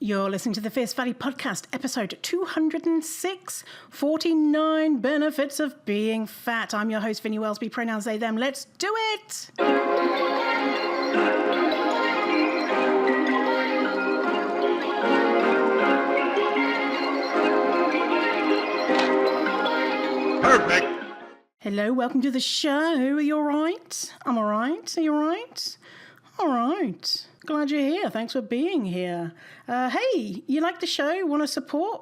You're listening to the Fierce Valley Podcast, episode 206, 49 Benefits of Being Fat. I'm your host, Vinnie Wellsby, pronouns they, them. Let's do it! Perfect. Hello, welcome to the show. Are you all right? I'm all right. Are you all right? All right. Glad you're here. Thanks for being here. Hey, you like the show? Want to support?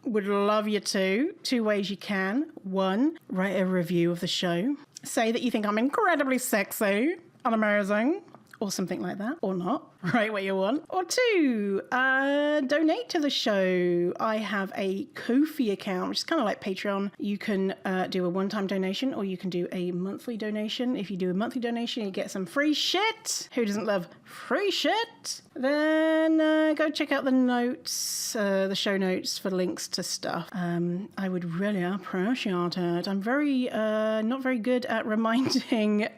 Would love you to. Two ways you can. One, write a review of the show. Say that you think I'm incredibly sexy and amazing, or something like that, or not. Right where you want. Or two, donate to the show. I have a Ko-fi account, which is kind of like Patreon. You can do a one-time donation, or you can do a monthly donation. If you do a monthly donation, you get some free shit. Who doesn't love free shit? Then go check out the notes, the show notes for links to stuff. I would really appreciate it. I'm very not very good at reminding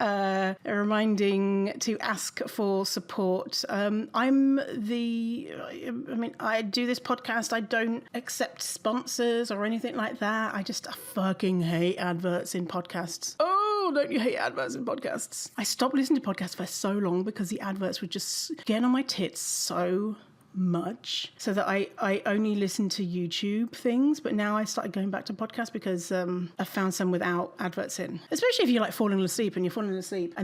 to ask for support. I do this podcast. I don't accept sponsors or anything like that. I fucking hate adverts in podcasts. Oh, don't you hate adverts in podcasts? I stopped listening to podcasts for so long because the adverts would just get on my tits so much, so that I only listen to YouTube things. But now I started going back to podcasts because I found some without adverts in, especially if you're like falling asleep and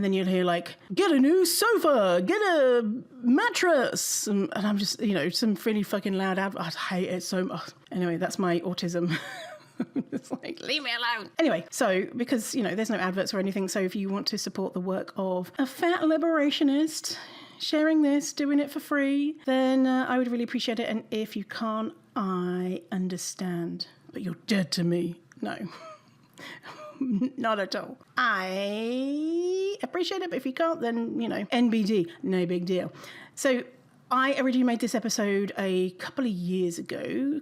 then you'll hear like, get a new sofa, get a mattress, and I'm just, some really fucking loud adverts. I hate it so much. Anyway, that's my autism. It's like, leave me alone. Anyway, so because there's no adverts or anything, so if you want to support the work of a fat liberationist sharing this, doing it for free, then I would really appreciate it. And if you can't, I understand. But you're dead to me. No, not at all. I appreciate it, but if you can't, then, NBD, no big deal. So I originally made this episode a couple of 3 years ago,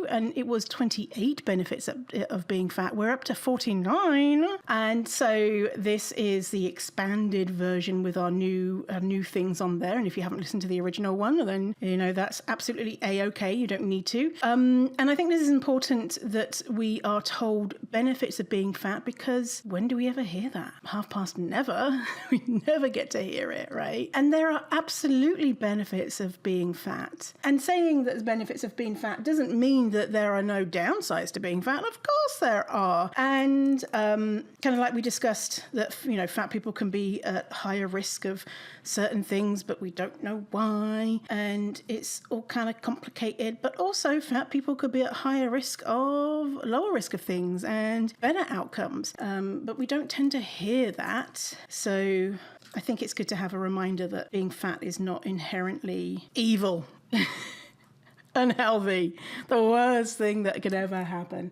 and it was 28 benefits of being fat. We're up to 49. And so this is the expanded version with our new things on there. And if you haven't listened to the original one, then, that's absolutely A-okay. You don't need to. And I think this is important that we are told benefits of being fat, because when do we ever hear that? Half past never. We never get to hear it, right? And there are absolutely benefits of being fat. And saying that there's benefits of being fat doesn't mean that there are no downsides to being fat. Of course there are. And kind of like we discussed that, fat people can be at higher risk of certain things, but we don't know why. And it's all kind of complicated. But also fat people could be at lower risk of things and better outcomes. But we don't tend to hear that. So I think it's good to have a reminder that being fat is not inherently evil, unhealthy, the worst thing that could ever happen.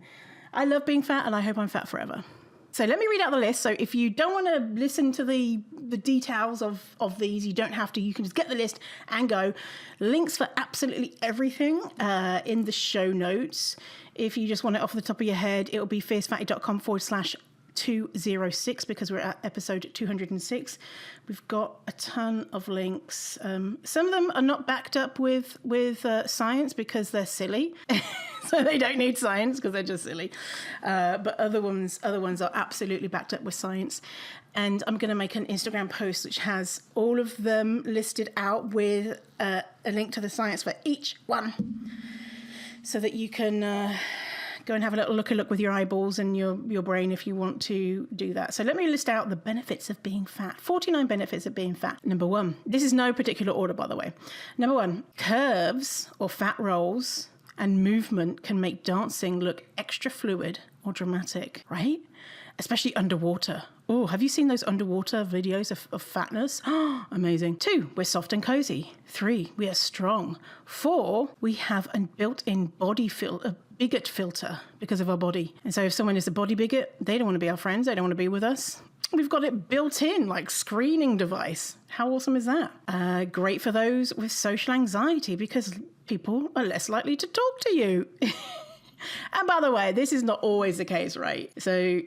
I love being fat, and I hope I'm fat forever. So let me read out the list. So if you don't want to listen to the details of these, you don't have to. You can just get the list and go. Links for absolutely everything in the show notes. If you just want it off the top of your head, it'll be fiercefatty.com/206, because we're at episode 206. We've got a ton of links. Some of them are not backed up with science because they're silly. So they don't need science because they're just silly. But other ones are absolutely backed up with science. And I'm going to make an Instagram post which has all of them listed out with a link to the science for each one, so that you can go and have a little look with your eyeballs and your brain if you want to do that. So let me list out the benefits of being fat. 49 benefits of being fat. Number one, this is no particular order, by the way. Number one, curves or fat rolls and movement can make dancing look extra fluid or dramatic, right? Especially underwater. Oh, have you seen those underwater videos of fatness? Oh, amazing. 2, we're soft and cozy. 3, we are strong. 4, we have a built-in body bigot filter because of our body. And so if someone is a body bigot, they don't want to be our friends. They don't want to be with us. We've got it built in, like screening device. How awesome is that? Great for those with social anxiety, because people are less likely to talk to you. And by the way, this is not always the case, right? So,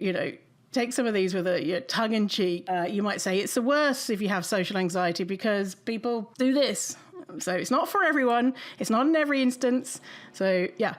take some of these with a tongue-in-cheek. You might say it's the worst if you have social anxiety because people do this. So it's not for everyone. It's not in every instance. So yeah.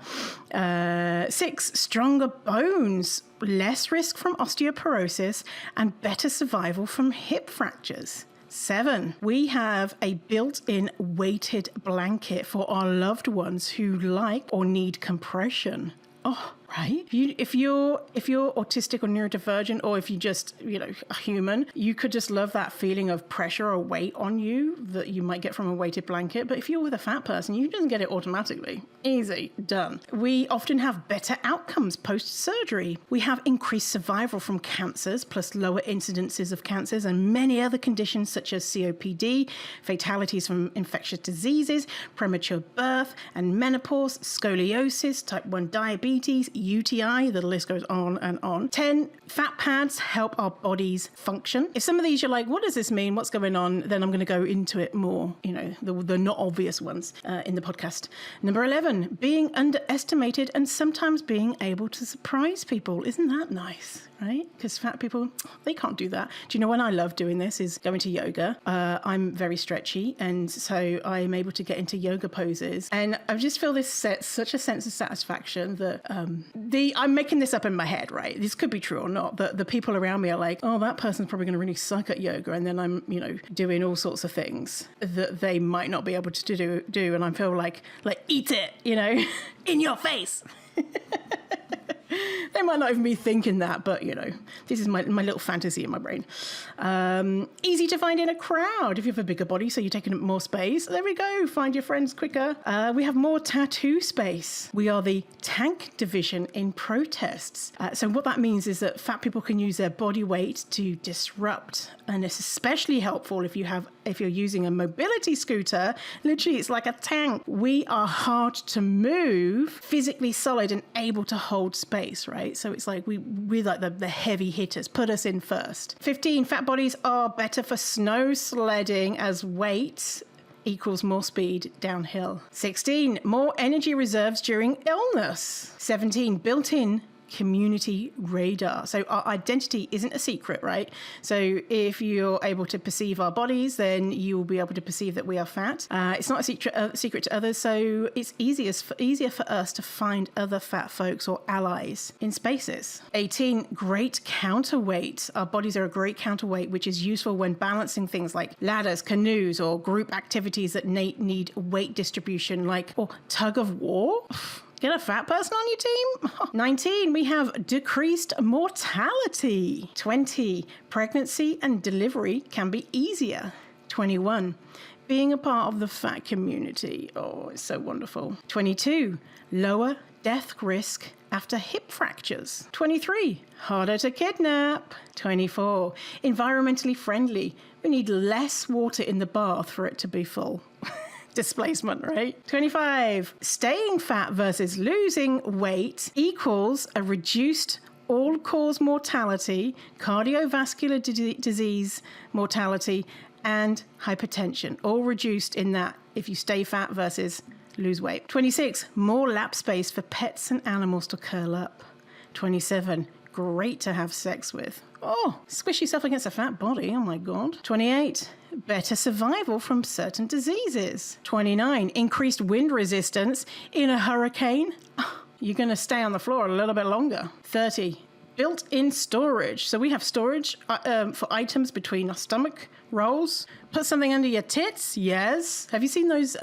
6, stronger bones, less risk from osteoporosis, and better survival from hip fractures. 7, we have a built-in weighted blanket for our loved ones who like or need compression. Oh, right. If you're autistic or neurodivergent, or if you just, a human, you could just love that feeling of pressure or weight on you that you might get from a weighted blanket. But if you're with a fat person, you just get it automatically. Easy, done. We often have better outcomes post-surgery. We have increased survival from cancers, plus lower incidences of cancers and many other conditions such as COPD, fatalities from infectious diseases, premature birth and menopause, scoliosis, type 1 diabetes, UTI, the list goes on and on. 10, fat pads help our bodies function. If some of these you're like, what does this mean? What's going on? Then I'm going to go into it more, the not obvious ones in the podcast. Number 11, being underestimated and sometimes being able to surprise people. Isn't that nice? Right? Because fat people, they can't do that. Do you know when I love doing this is going to yoga. I'm very stretchy, and so I'm able to get into yoga poses. And I just feel such a sense of satisfaction that I'm making this up in my head, right? This could be true or not, but the people around me are like, oh, that person's probably going to really suck at yoga. And then I'm, doing all sorts of things that they might not be able to do. And I feel like eat it, in your face. They might not even be thinking that, but, this is my little fantasy in my brain. Easy to find in a crowd if you have a bigger body, so you're taking up more space. There we go. Find your friends quicker. We have more tattoo space. We are the tank division in protests. So what that means is that fat people can use their body weight to disrupt, and it's especially helpful if you're using a mobility scooter. Literally, it's like a tank. We are hard to move, physically solid, and able to hold space, right? So it's like we're like the heavy hitters. Put us in first. 15, fat bodies are better for snow sledding as weight equals more speed downhill. 16, more energy reserves during illness. 17, built-in community radar. So our identity isn't a secret, right? So if you're able to perceive our bodies, then you will be able to perceive that we are fat. It's not a secret to others, so it's easier for us to find other fat folks or allies in spaces. 18, great counterweight. Our bodies are a great counterweight, which is useful when balancing things like ladders, canoes, or group activities that need weight distribution, or tug of war. Get a fat person on your team? 19, we have decreased mortality. 20, pregnancy and delivery can be easier. 21, being a part of the fat community. Oh, it's so wonderful. 22, lower death risk after hip fractures. 23, harder to kidnap. 24, environmentally friendly. We need less water in the bath for it to be full. Displacement, right? 25, staying fat versus losing weight equals a reduced all-cause mortality, cardiovascular disease mortality, and hypertension, all reduced in that if you stay fat versus lose weight. 26, more lap space for pets and animals to curl up. 27, great to have sex with. Oh, squish yourself against a fat body. Oh my God. 28, better survival from certain diseases. 29, increased wind resistance in a hurricane. Oh, you're going to stay on the floor a little bit longer. 30, built-in storage. So we have storage for items between our stomach rolls. Put something under your tits. Yes. Have you seen those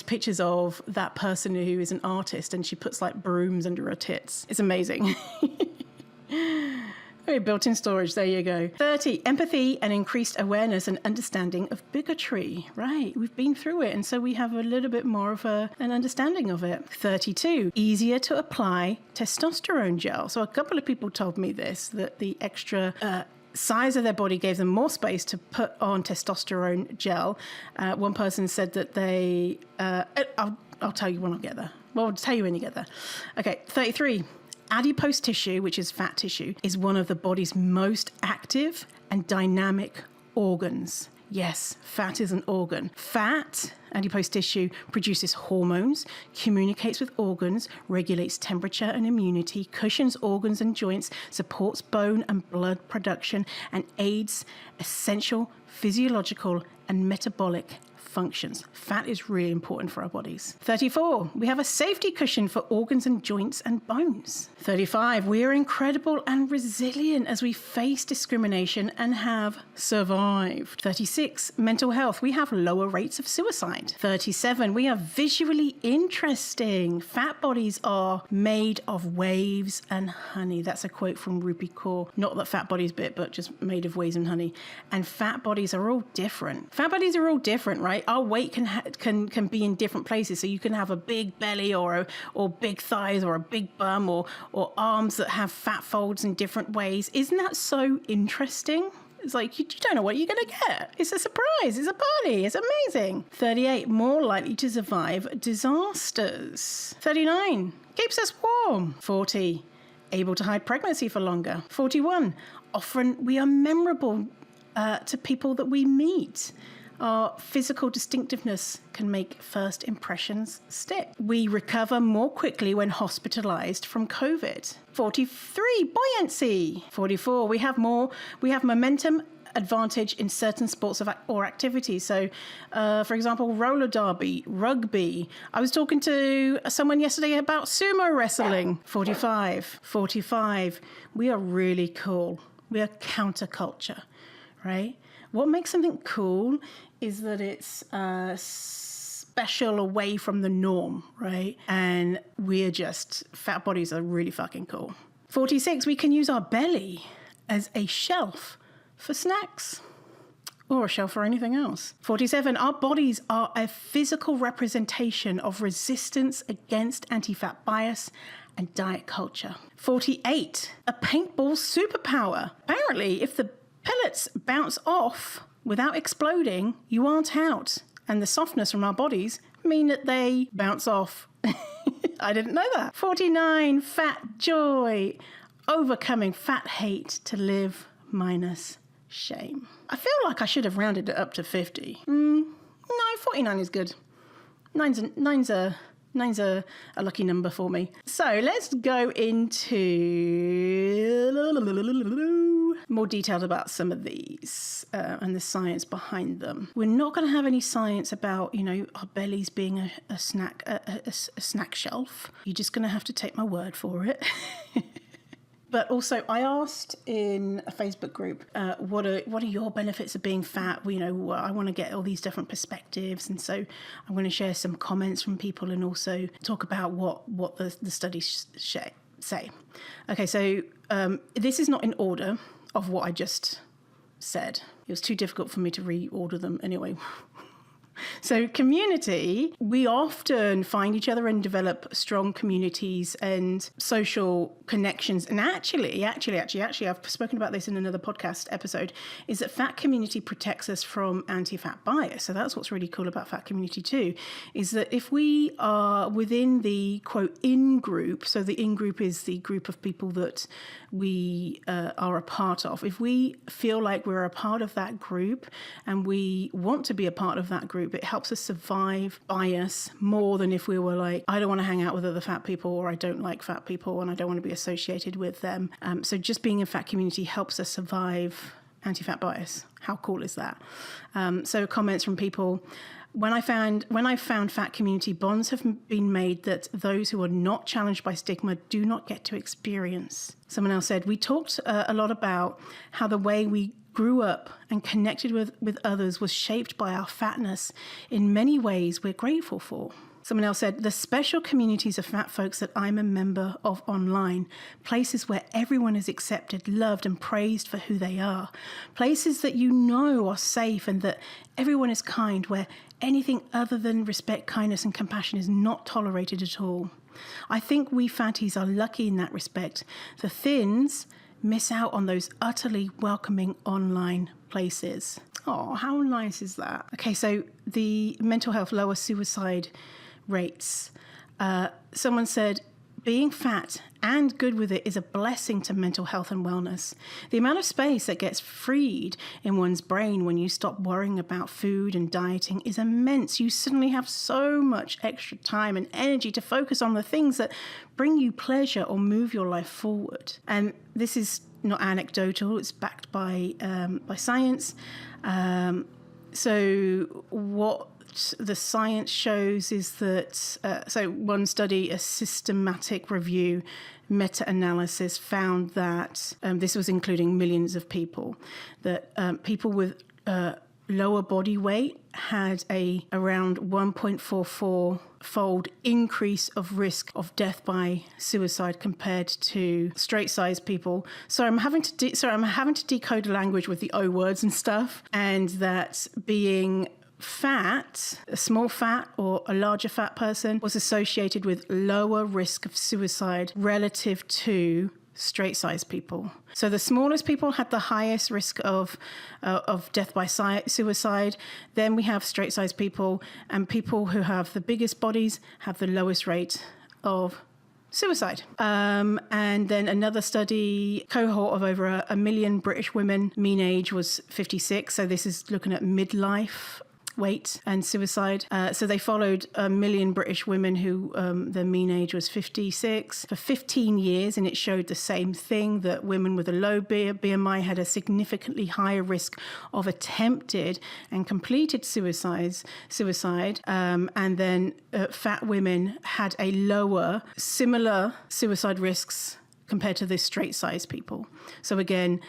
pictures of that person who is an artist and she puts brooms under her tits? It's amazing. Very built-in storage, there you go. 30, empathy and increased awareness and understanding of bigotry. Right, we've been through it, and so we have a little bit more of an understanding of it. 32, easier to apply testosterone gel. So a couple of people told me this, that the extra size of their body gave them more space to put on testosterone gel. One person said that they... I'll tell you when I get there. Well, I'll tell you when you get there. Okay, 33. Adipose tissue, which is fat tissue, is one of the body's most active and dynamic organs. Yes, fat is an organ. Fat, adipose tissue, produces hormones, communicates with organs, regulates temperature and immunity, cushions organs and joints, supports bone and blood production, and aids essential physiological and metabolic functions. Fat is really important for our bodies. 34, we have a safety cushion for organs and joints and bones. 35, we are incredible and resilient as we face discrimination and have survived. 36, mental health. We have lower rates of suicide. 37, we are visually interesting. Fat bodies are made of waves and honey. That's a quote from Rupi Kaur. Not that fat bodies bit, but just made of waves and honey. And fat bodies are all different. Fat bodies are all different, right? Our weight can be in different places. So you can have a big belly or big thighs or a big bum or arms that have fat folds in different ways. Isn't that so interesting? It's like, you don't know what you're going to get. It's a surprise. It's a party. It's amazing. 38, more likely to survive disasters. 39, keeps us warm. 40, able to hide pregnancy for longer. 41, often we are memorable to people that we meet. Our physical distinctiveness can make first impressions stick. We recover more quickly when hospitalized from COVID. 43, buoyancy. 44, we have momentum advantage in certain sports or activities. So, for example, roller derby, rugby. I was talking to someone yesterday about sumo wrestling. 45, we are really cool. We are counterculture, right? What makes something cool is that it's special away from the norm, right? And fat bodies are really fucking cool. 46, we can use our belly as a shelf for snacks or a shelf for anything else. 47, our bodies are a physical representation of resistance against anti-fat bias and diet culture. 48, a paintball superpower. Apparently, if the pellets bounce off without exploding, you aren't out. And the softness from our bodies mean that they bounce off. I didn't know that. 49, fat joy. Overcoming fat hate to live minus shame. I feel like I should have rounded it up to 50. No, 49 is good. Nine's a lucky number for me. So let's go into more detailed about some of these and the science behind them. We're not going to have any science about, our bellies being a snack shelf. You're just going to have to take my word for it. But also, I asked in a Facebook group, what are your benefits of being fat? I want to get all these different perspectives. And so I'm going to share some comments from people and also talk about what the studies say. Okay, so this is not in order of what I just said. It was too difficult for me to reorder them anyway. So community, we often find each other and develop strong communities and social connections. And actually, I've spoken about this in another podcast episode, is that fat community protects us from anti-fat bias. So that's what's really cool about fat community too, is that if we are within the quote in group, so the in group is the group of people that we are a part of. If we feel like we're a part of that group and we want to be a part of that group, it helps us survive bias more than if we were like, I don't want to hang out with other fat people, or I don't like fat people and I don't want to be associated with them. So just being in fat community helps us survive anti-fat bias. How cool is that? So comments from people. When I found fat community, bonds have been made that those who are not challenged by stigma do not get to experience. Someone else said, we talked a lot about how the way we grew up and connected with others was shaped by our fatness in many ways we're grateful for. Someone else said, the special communities of fat folks that I'm a member of online, places where everyone is accepted, loved and praised for who they are, places that are safe and that everyone is kind, where anything other than respect, kindness and compassion is not tolerated at all. I think we fatties are lucky in that respect. The thins miss out on those utterly welcoming online places. Oh, how nice is that? Okay, so the mental health, lower suicide rates. Someone said, being fat and good with it is a blessing to mental health and wellness. The amount of space that gets freed in one's brain when you stop worrying about food and dieting is immense. You suddenly have so much extra time and energy to focus on the things that bring you pleasure or move your life forward. And this is not anecdotal, it's backed by science. So what the science shows is that, so one study, a systematic review, meta-analysis found that, this was including millions of people, that people with lower body weight had around 1.44-fold increase of risk of death by suicide compared to straight-sized people. So I'm having to decode the language with the O words and stuff, and that being fat, a small fat or a larger fat person, was associated with lower risk of suicide relative to straight-sized people. So the smallest people had the highest risk of death by suicide. Then we have straight-sized people, and people who have the biggest bodies have the lowest rate of suicide. And then another study, cohort of over a million British women, mean age was 56. So this is looking at midlife weight and suicide. So they followed a million British women who their mean age was 56 for 15 years, and it showed the same thing, that women with a low BMI had a significantly higher risk of attempted and completed suicide, and then fat women had a lower, similar suicide risks compared to the straight-sized people. So again,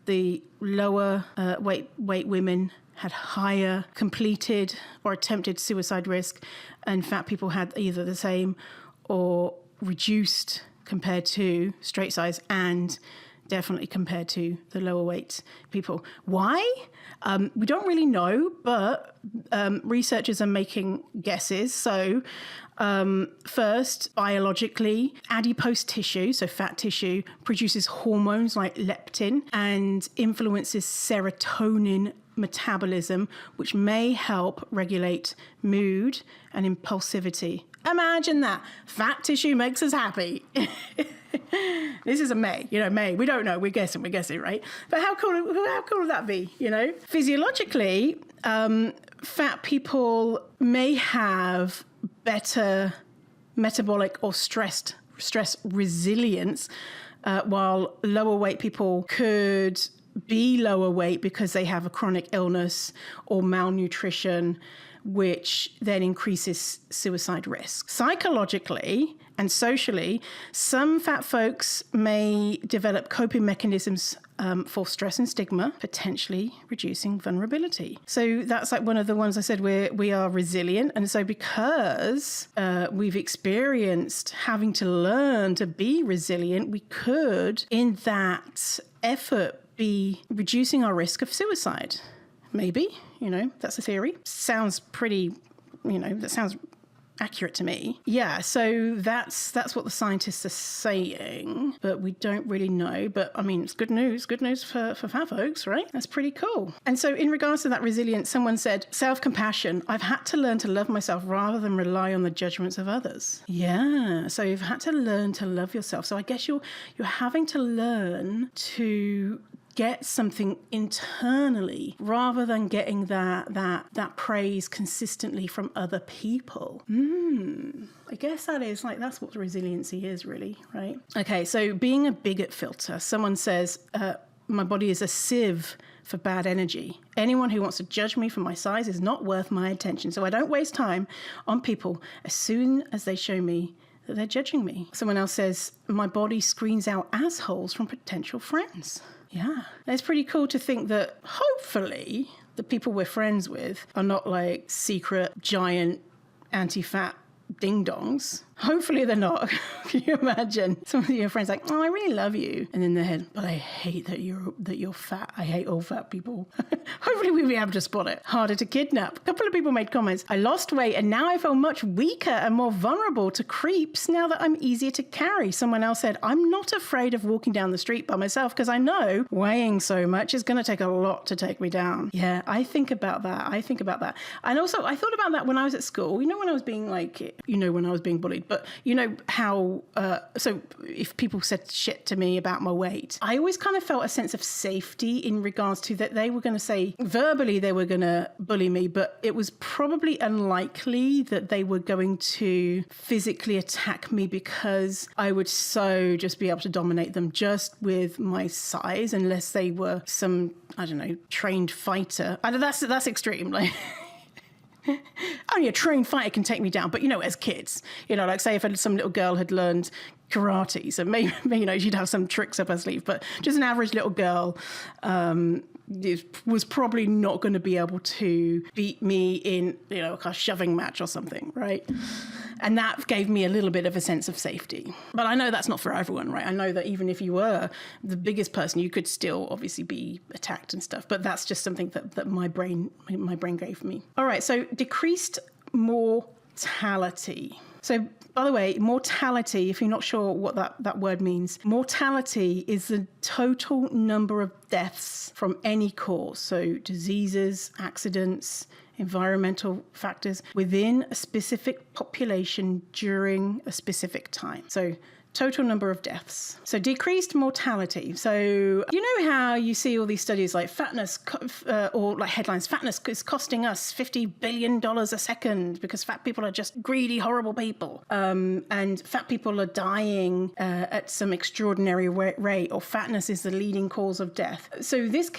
the lower weight women had higher completed or attempted suicide risk, and fat people had either the same or reduced compared to straight size, and definitely compared to the lower weight people. Why? We don't really know, but researchers are making guesses. So first, biologically, adipose tissue, so fat tissue, produces hormones like leptin and influences serotonin metabolism, which may help regulate mood and impulsivity. Imagine that. Fat tissue makes us happy. This is a may. May. We don't know. We're guessing, right? But how cool would that be, Physiologically, fat people may have better metabolic or stress resilience, while lower weight people could be lower weight because they have a chronic illness or malnutrition, which then increases suicide risk. Psychologically and socially, some fat folks may develop coping mechanisms for stress and stigma, potentially reducing vulnerability. So that's like one of the ones I said, we are resilient. And so because we've experienced having to learn to be resilient, we could, in that effort, be reducing our risk of suicide. Maybe, that's a theory. Sounds pretty, that sounds accurate to me. Yeah, so that's what the scientists are saying, but we don't really know. But I mean, it's good news for fat folks, right? That's pretty cool. And so in regards to that resilience, someone said, self-compassion. I've had to learn to love myself rather than rely on the judgments of others. Yeah, so you've had to learn to love yourself. So I guess you're having to learn to get something internally rather than getting that praise consistently from other people. I guess that's what resiliency is really, right? Okay, so being a bigot filter. Someone says, my body is a sieve for bad energy. Anyone who wants to judge me for my size is not worth my attention. So I don't waste time on people as soon as they show me that they're judging me. Someone else says, my body screens out assholes from potential friends. Yeah, it's pretty cool to think that hopefully the people we're friends with are not like secret giant anti-fat ding-dongs. Hopefully they're not. Can you imagine? Some of your friends like, oh, I really love you. And in their head, but I hate that you're fat. I hate all fat people. Hopefully we'll be able to spot it. Harder to kidnap. A couple of people made comments. I lost weight and now I feel much weaker and more vulnerable to creeps now that I'm easier to carry. Someone else said, I'm not afraid of walking down the street by myself because I know weighing so much is going to take a lot to take me down. Yeah, I think about that. And also I thought about that when I was at school. When I was being when I was being bullied. But how, so if people said shit to me about my weight, I always kind of felt a sense of safety in regards to that they were going to say, verbally they were going to bully me, but it was probably unlikely that they were going to physically attack me because I would so just be able to dominate them just with my size, unless they were some, I don't know, trained fighter. That's extreme, like... Only a trained fighter can take me down. But, as kids, like say if some little girl had learned karate, so maybe, she'd have some tricks up her sleeve. But just an average little girl was probably not going to be able to beat me in, like a shoving match or something, right? And that gave me a little bit of a sense of safety. But I know that's not for everyone, right? I know that even if you were the biggest person, you could still obviously be attacked and stuff. But that's just something that my brain gave me. All right, so decreased mortality. So, by the way, mortality, if you're not sure what that word means, mortality is the total number of deaths from any cause. So diseases, accidents, environmental factors within a specific population during a specific time. So total number of deaths. So decreased mortality. So how you see all these studies like fatness or like headlines, fatness is costing us $50 billion a second because fat people are just greedy, horrible people. And fat people are dying at some extraordinary rate, or fatness is the leading cause of death. So this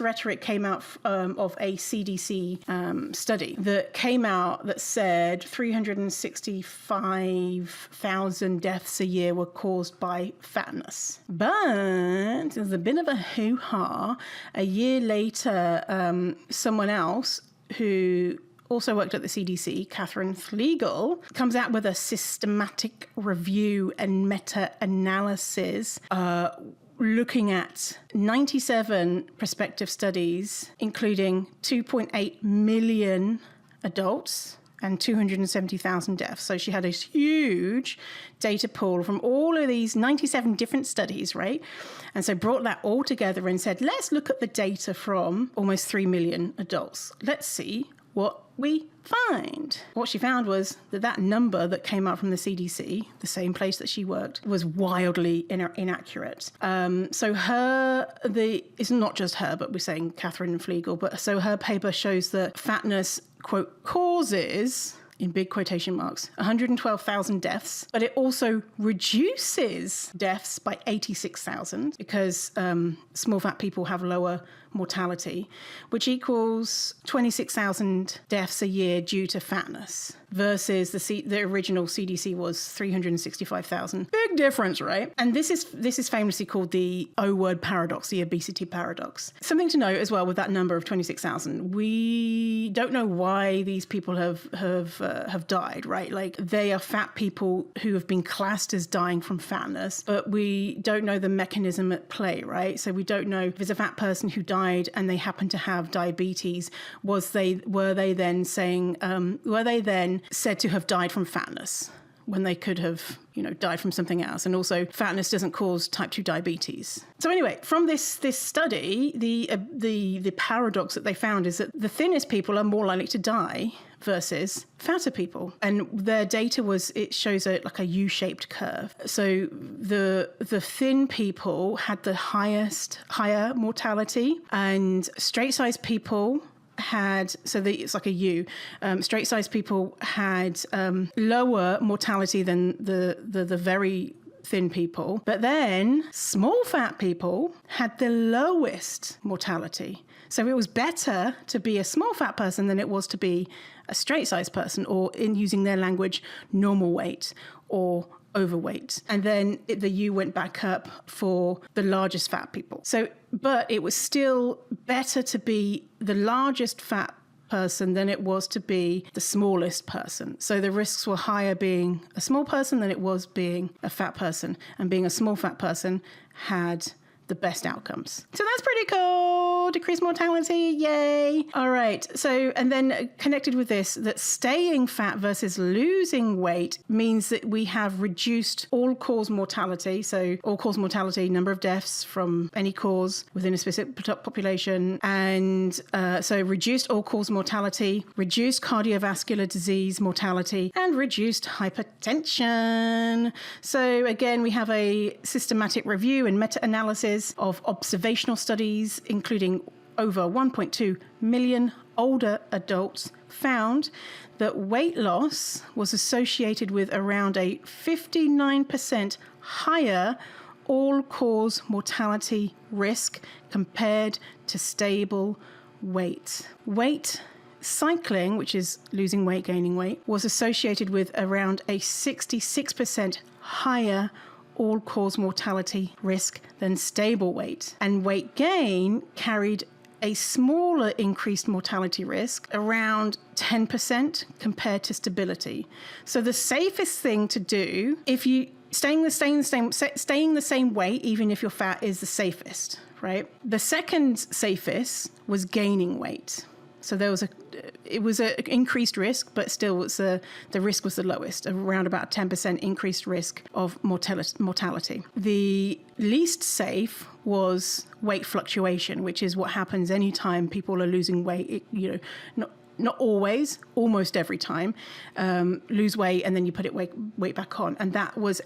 rhetoric came out of a CDC study that came out that said 365,000 deaths a year were caused by fatness. But there's a bit of a hoo-ha. A year later, someone else who also worked at the CDC, Catherine Flegel, comes out with a systematic review and meta-analysis looking at 97 prospective studies, including 2.8 million adults and 270,000 deaths. So she had this huge data pool from all of these 97 different studies, right? And so brought that all together and said, let's look at the data from almost 3 million adults. Let's see what we find. What she found was that number that came out from the CDC, the same place that she worked, was wildly inaccurate. So it's not just her, but we're saying Catherine Flegel, but so her paper shows that fatness, quote, causes, in big quotation marks, 112,000 deaths, but it also reduces deaths by 86,000 because small fat people have lower mortality, which equals 26,000 deaths a year due to fatness versus the original CDC was 365,000. Big difference, right? And this is famously called the O-word paradox, the obesity paradox. Something to note as well with that number of 26,000, we don't know why these people have died, right? Like they are fat people who have been classed as dying from fatness, but we don't know the mechanism at play, right? So we don't know if it's a fat person who died and they happen to have diabetes, were they then said to have died from fatness when they could have, died from something else? And also fatness doesn't cause type 2 diabetes. So anyway, from this study, the paradox that they found is that the thinnest people are more likely to die versus fatter people. And their data it shows like a U-shaped curve. So the thin people had the higher mortality, and straight-sized people it's like a U. Straight-sized people had lower mortality than the very thin people, but then small fat people had the lowest mortality. So it was better to be a small fat person than it was to be a straight-sized person, or in using their language, normal weight or overweight. And then the U went back up for the largest fat people. But it was still better to be the largest fat person than it was to be the smallest person. So the risks were higher being a small person than it was being a fat person. And being a small fat person had the best outcomes. So that's pretty cool. Decreased mortality, yay. All right. So, and then connected with this, that staying fat versus losing weight means that we have reduced all-cause mortality. So all-cause mortality, number of deaths from any cause within a specific population. And so reduced all-cause mortality, reduced cardiovascular disease mortality, and reduced hypertension. So again, we have a systematic review and meta-analysis of observational studies, including over 1.2 million older adults, found that weight loss was associated with around a 59% higher all-cause mortality risk compared to stable weight. Weight cycling, which is losing weight, gaining weight, was associated with around a 66% higher all-cause mortality risk than stable weight. And weight gain carried a smaller increased mortality risk, around 10% compared to stability. So the safest thing to do, if you staying the same weight, even if you're fat, is the safest, right? The second safest was gaining weight. So it was an increased risk, but still the risk was the lowest, around about 10% increased risk of mortality. The least safe was weight fluctuation, which is what happens anytime people are losing weight. Not always, almost every time, lose weight and then you put it weight back on. And that was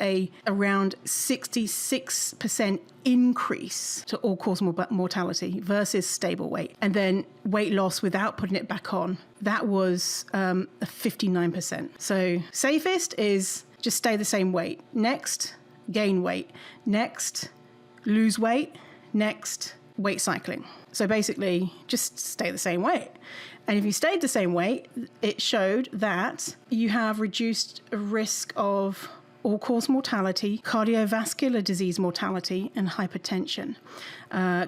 around 66% increase to all-cause mortality versus stable weight. And then weight loss without putting it back on, that was 59%. So safest is just stay the same weight. Next, gain weight. Next, lose weight. Next, weight cycling. So basically, just stay the same weight. And if you stayed the same weight, it showed that you have reduced risk of all-cause mortality, cardiovascular disease mortality, and hypertension.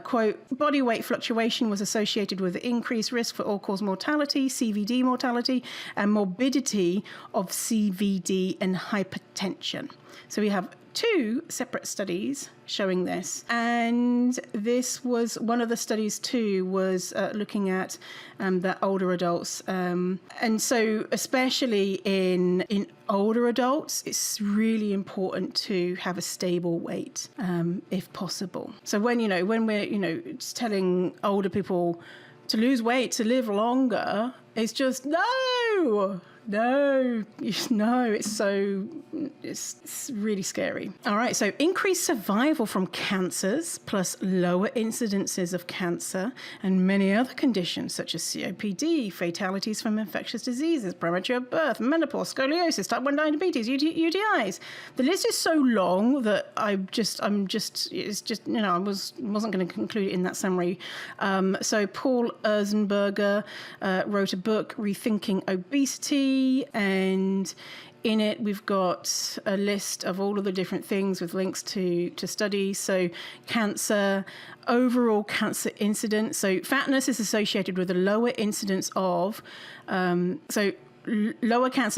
Quote, body weight fluctuation was associated with increased risk for all-cause mortality, CVD mortality, and morbidity of CVD and hypertension. So we have 2 separate studies showing this. And this was one of the studies too was looking at the older adults. And so especially in older adults, it's really important to have a stable weight if possible. So when we're telling older people to lose weight, to live longer, it's just no, it's really scary. All right, so increased survival from cancers plus lower incidences of cancer and many other conditions such as COPD, fatalities from infectious diseases, premature birth, menopause, scoliosis, type 1 diabetes, UTIs. The list is so long that I wasn't going to conclude it in that summary. So Paul Ernsberger wrote a book, Rethinking Obesity, and in it we've got a list of all of the different things with links to studies. So cancer, overall cancer incidence. So fatness is associated with a lower incidence of, lower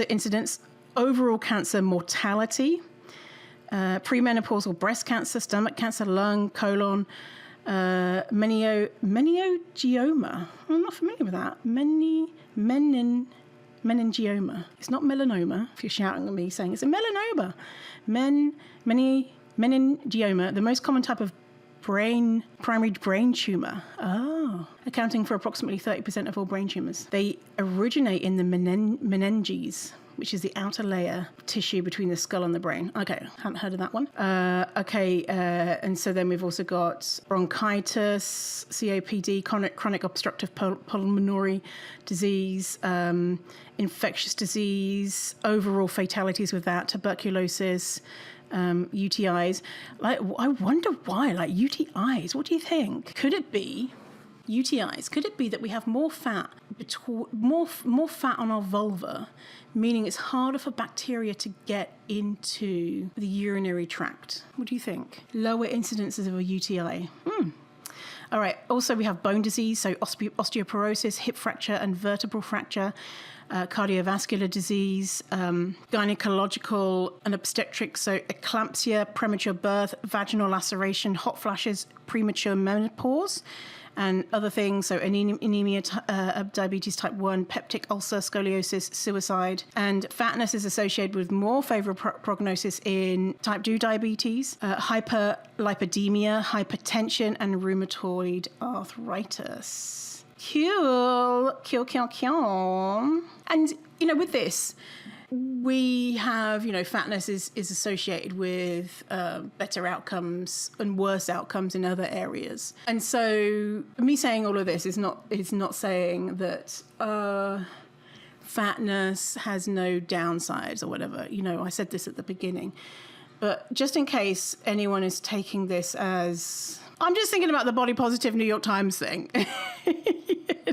incidence, overall cancer mortality, premenopausal breast cancer, stomach cancer, lung, colon, meningioma. I'm not familiar with that. Meningioma. It's not melanoma, if you're shouting at me saying it's a melanoma. Meningioma, the most common type of primary brain tumor. Oh, accounting for approximately 30% of all brain tumors. They originate in the meninges, which is the outer layer of tissue between the skull and the brain. Okay, haven't heard of that one. And so then we've also got bronchitis, COPD, chronic obstructive pulmonary disease, infectious disease, overall fatalities with that, tuberculosis, UTIs. I wonder why, UTIs, what do you think? Could it be UTIs? Could it be that we have more fat on our vulva, meaning it's harder for bacteria to get into the urinary tract? What do you think? Lower incidences of a UTI. All right. Also, we have bone disease, so osteoporosis, hip fracture and vertebral fracture, cardiovascular disease, gynecological and obstetric, so eclampsia, premature birth, vaginal laceration, hot flashes, premature menopause, and other things, so anemia, diabetes type 1, peptic ulcer, scoliosis, suicide. And fatness is associated with more favorable prognosis in type 2 diabetes, hyperlipidemia, hypertension, and rheumatoid arthritis. Cool. And, with this, we have, fatness is associated with better outcomes and worse outcomes in other areas. And so me saying all of this is not saying that fatness has no downsides or whatever. I said this at the beginning. But just in case anyone is taking this as I'm just thinking about the body positive New York Times thing.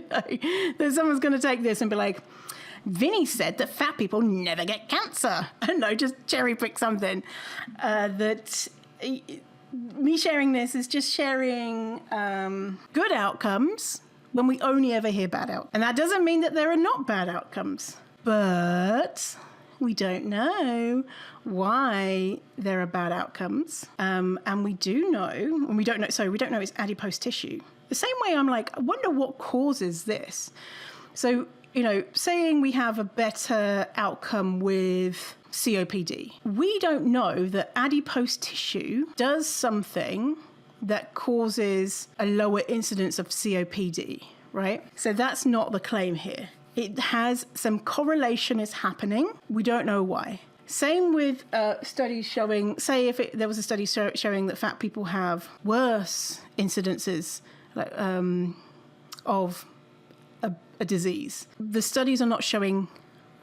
That someone's going to take this and be like, Vinny said that fat people never get cancer. I don't know, just cherry pick something. Me sharing this is just sharing good outcomes when we only ever hear bad outcomes. And that doesn't mean that there are not bad outcomes. But we don't know why there are bad outcomes. And we do know, and we don't know it's adipose tissue. The same way I'm like, I wonder what causes this. So, saying we have a better outcome with COPD. We don't know that adipose tissue does something that causes a lower incidence of COPD, right? So that's not the claim here. It has some correlation is happening. We don't know why. Same with studies showing, say if there was a study showing that fat people have worse incidences of a disease. The studies are not showing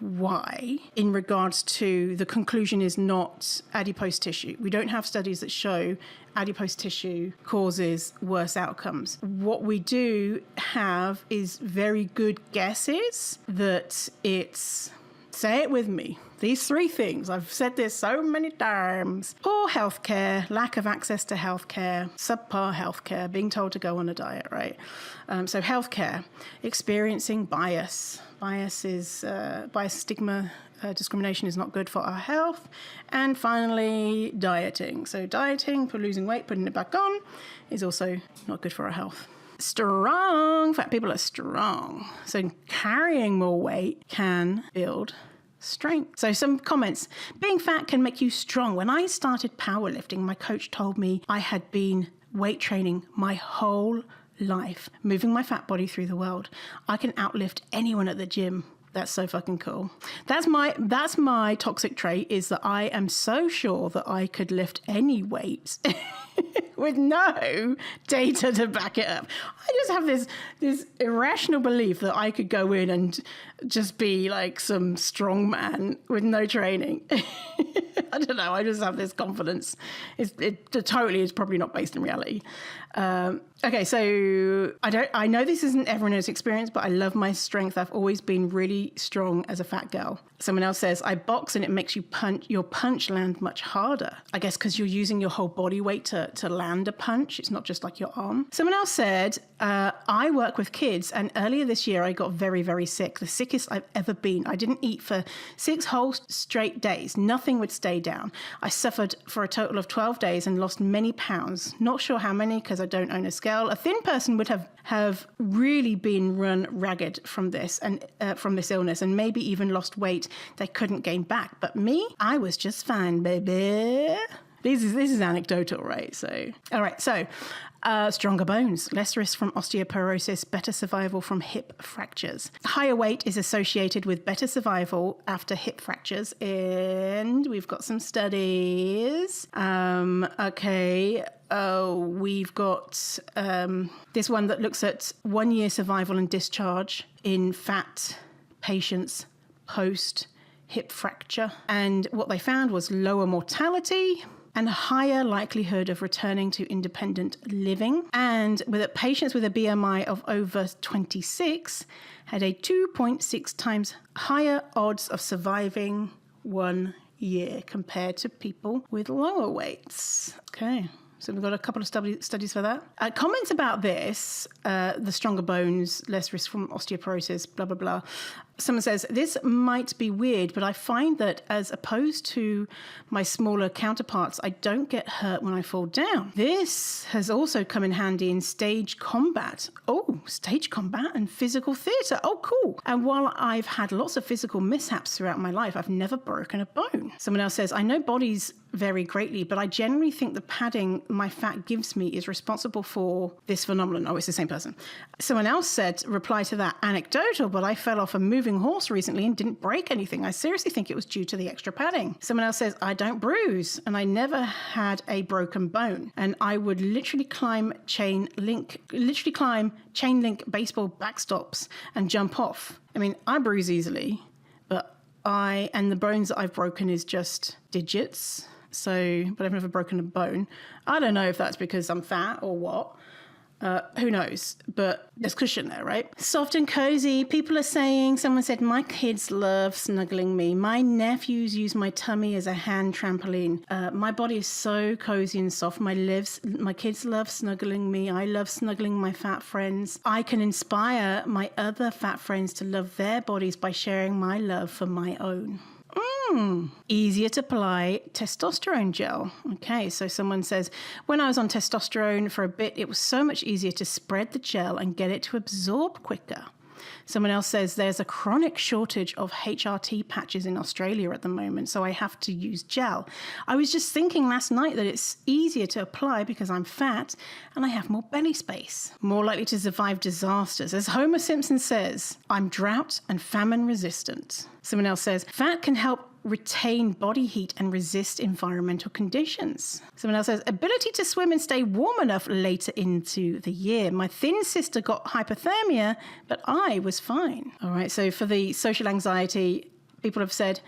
why in regards to the conclusion is not adipose tissue. We don't have studies that show adipose tissue causes worse outcomes. What we do have is very good guesses that it's, say it with me, these three things. I've said this so many times. Poor healthcare, lack of access to healthcare, subpar healthcare, being told to go on a diet, right? So healthcare, experiencing bias. Bias stigma, discrimination is not good for our health. And finally, dieting. So dieting for losing weight, putting it back on, is also not good for our health. Strong, fat people are strong. So carrying more weight can build strength. So some comments. Being fat can make you strong. When I started powerlifting, my coach told me I had been weight training my whole life, moving my fat body through the world. I can outlift anyone at the gym. That's so fucking cool. That's my toxic trait, is that I am so sure that I could lift any weight with no data to back it up. I just have this irrational belief that I could go in and just be like some strong man with no training. I don't know. I just have this confidence. It totally is probably not based in reality. Okay, so I know this isn't everyone's experience, but I love my strength. I've always been really strong as a fat girl. Someone else says, I box and it makes your punch land much harder. I guess because you're using your whole body weight to land a punch. It's not just like your arm. Someone else said, I work with kids, and earlier this year I got very, very sick. The sickest I've ever been. I didn't eat for 6 whole straight days. Nothing would stay down. I suffered for a total of 12 days and lost many pounds. Not sure how many because I don't own a scale. A thin person would have really been run ragged from this and from this illness, and maybe even lost weight they couldn't gain back. But me, I was just fine, baby. This is anecdotal, right? So, all right. So, stronger bones, less risk from osteoporosis, better survival from hip fractures. Higher weight is associated with better survival after hip fractures, and we've got some studies. Okay. We've got this one that looks at 1 year survival and discharge in fat patients post hip fracture. And what they found was lower mortality and higher likelihood of returning to independent living. And patients with a BMI of over 26 had a 2.6 times higher odds of surviving 1 year compared to people with lower weights. Okay. So we've got a couple of studies for that. Comments about this, the stronger bones, less risk from osteoporosis, blah, blah, blah. Someone says, this might be weird, but I find that as opposed to my smaller counterparts, I don't get hurt when I fall down. This has also come in handy in stage combat. Oh, stage combat and physical theatre. Oh, cool. And while I've had lots of physical mishaps throughout my life, I've never broken a bone. Someone else says, I know bodies vary greatly, but I generally think the padding my fat gives me is responsible for this phenomenon. Oh, it's the same person. Someone else said, reply to that, anecdotal, but I fell off a moving horse recently and didn't break anything. I seriously think it was due to the extra padding. Someone else says, I don't bruise and I never had a broken bone. And I would literally climb chain link baseball backstops and jump off. I mean, I bruise easily, but the bones that I've broken is just digits but I've never broken a bone. I don't know if that's because I'm fat or what. Who knows? But there's cushion there, right? Soft and cozy. People are saying, someone said, my kids love snuggling me. My nephews use my tummy as a hand trampoline. My body is so cozy and soft. My kids love snuggling me. I love snuggling my fat friends. I can inspire my other fat friends to love their bodies by sharing my love for my own. Easier to apply testosterone gel. Okay, so someone says, when I was on testosterone for a bit, it was so much easier to spread the gel and get it to absorb quicker. Someone else says there's a chronic shortage of HRT patches in Australia at the moment, so I have to use gel. I was just thinking last night that it's easier to apply because I'm fat and I have more belly space. More likely to survive disasters. As Homer Simpson says, I'm drought and famine resistant. Someone else says, fat can help retain body heat and resist environmental conditions. Someone else says, ability to swim and stay warm enough later into the year. My thin sister got hypothermia, but I was fine. All right, so for the social anxiety, people have said,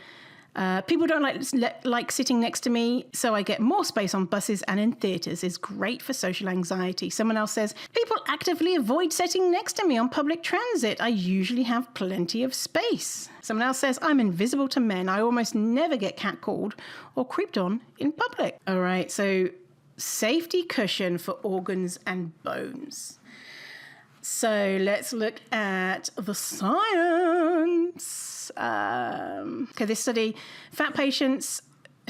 people don't like sitting next to me, so I get more space on buses and in theatres. It's great for social anxiety. Someone else says, people actively avoid sitting next to me on public transit. I usually have plenty of space. Someone else says, I'm invisible to men. I almost never get catcalled or creeped on in public. All right, so safety cushion for organs and bones. So let's look at the science. This study, fat patients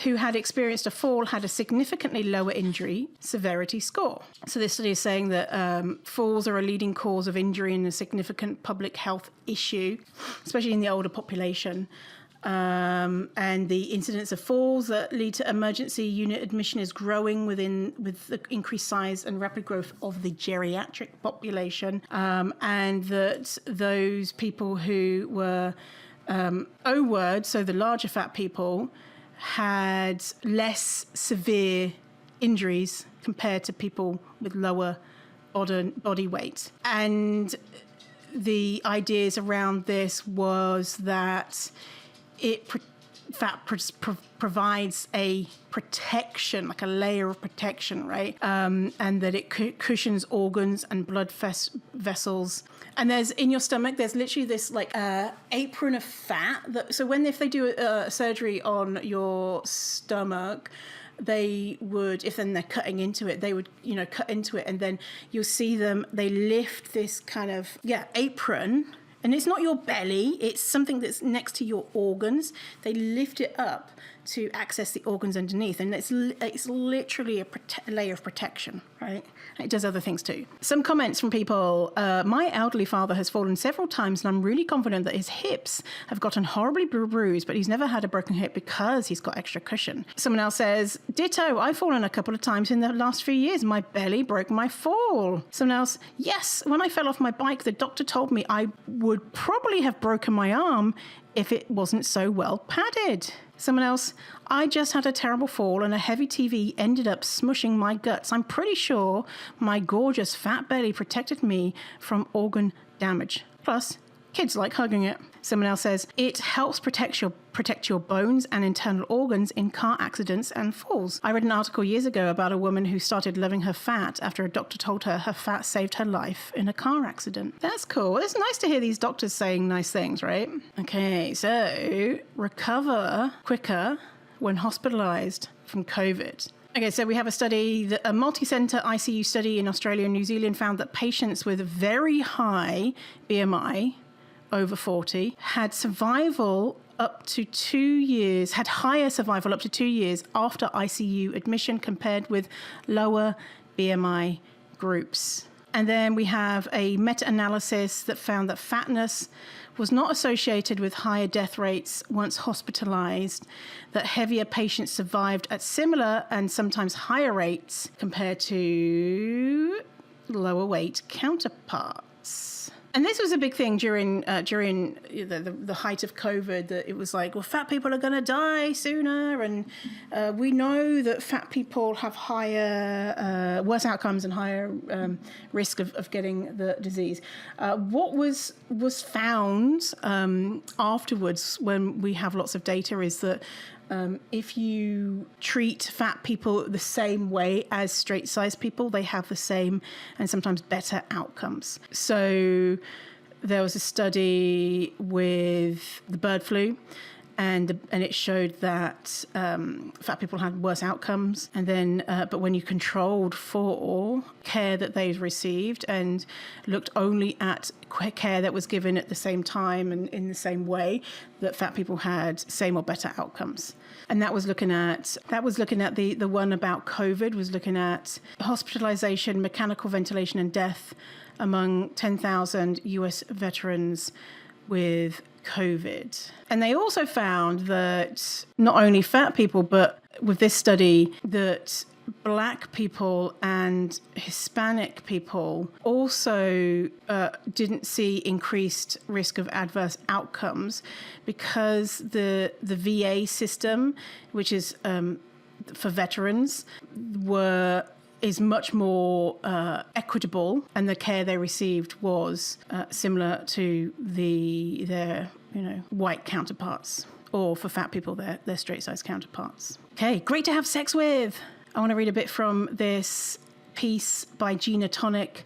who had experienced a fall had a significantly lower injury severity score. So this study is saying that falls are a leading cause of injury and a significant public health issue, especially in the older population. And the incidence of falls that lead to emergency unit admission is growing with the increased size and rapid growth of the geriatric population, and that those people who were O-word, so the larger fat people, had less severe injuries compared to people with lower body weight. And the ideas around this was that fat provides a protection, like a layer of protection, right? And that it cushions organs and blood vessels. And there's in your stomach, there's literally this like apron of fat. So if they do a surgery on your stomach, they would, if then they're cutting into it, they would, cut into it, and then you'll see them. They lift this kind of apron. And it's not your belly, it's something that's next to your organs. They lift it up to access the organs underneath. And it's literally a layer of protection, right? And it does other things too. Some comments from people. My elderly father has fallen several times, and I'm really confident that his hips have gotten horribly bruised, but he's never had a broken hip because he's got extra cushion. Someone else says, ditto, I've fallen a couple of times in the last few years. My belly broke my fall. Someone else, yes, when I fell off my bike, the doctor told me I would probably have broken my arm if it wasn't so well padded. Someone else, I just had a terrible fall and a heavy TV ended up smushing my guts. I'm pretty sure my gorgeous fat belly protected me from organ damage. Plus, kids like hugging it. Someone else says, it helps protect your bones and internal organs in car accidents and falls. I read an article years ago about a woman who started loving her fat after a doctor told her fat saved her life in a car accident. That's cool. It's nice to hear these doctors saying nice things, right? Okay, so recover quicker when hospitalized from COVID. Okay, so we have a study, a multi-center ICU study in Australia and New Zealand found that patients with very high BMI, over 40, had survival up to 2 years, had higher survival up to 2 years after ICU admission compared with lower BMI groups. And then we have a meta-analysis that found that fatness was not associated with higher death rates once hospitalized, that heavier patients survived at similar and sometimes higher rates compared to lower weight counterparts. And this was a big thing during the height of COVID, that it was like, well, fat people are going to die sooner, and we know that fat people have higher, worse outcomes and higher risk of getting the disease. What was found afterwards, when we have lots of data, is that if you treat fat people the same way as straight-sized people, they have the same and sometimes better outcomes. So there was a study with the bird flu, and it showed that fat people had worse outcomes. And then, but when you controlled for care that they've received and looked only at care that was given at the same time and in the same way, that fat people had same or better outcomes. And that was looking at the one about COVID, was looking at hospitalization, mechanical ventilation, and death among 10,000 US veterans with COVID. And they also found that not only fat people, but with this study, that Black people and Hispanic people also didn't see increased risk of adverse outcomes, because the VA system, which is for veterans, is much more equitable, and the care they received was similar to their white counterparts, or for fat people, their straight-sized counterparts. Okay, great to have sex with. I want to read a bit from this piece by Gina Tonic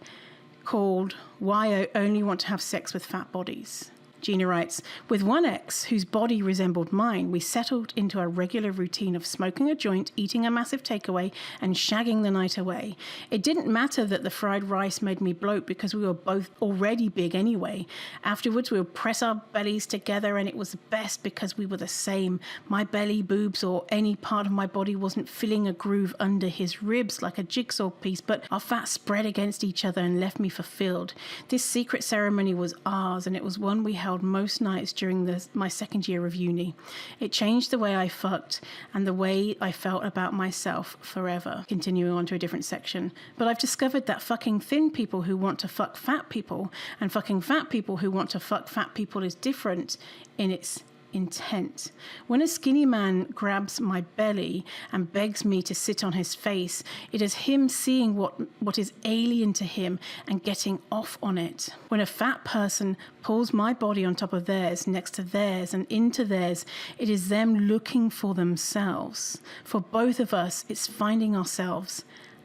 called "Why I Only Want to Have Sex with Fat Bodies." Gina writes, "With one ex whose body resembled mine, we settled into a regular routine of smoking a joint, eating a massive takeaway, and shagging the night away. It didn't matter that the fried rice made me bloat, because we were both already big anyway. Afterwards, we would press our bellies together, and it was the best because we were the same. My belly, boobs, or any part of my body wasn't filling a groove under his ribs like a jigsaw piece, but our fat spread against each other and left me fulfilled. This secret ceremony was ours, and it was one we held most nights during my second year of uni. It changed the way I fucked and the way I felt about myself forever." Continuing on to a different section. "But I've discovered that fucking thin people who want to fuck fat people and fucking fat people who want to fuck fat people is different in its intent. When a skinny man grabs my belly and begs me to sit on his face, it is him seeing what is alien to him and getting off on it. When a fat person pulls my body on top of theirs, next to theirs, and into theirs, it is them looking for themselves. For both of us, it's finding ourselves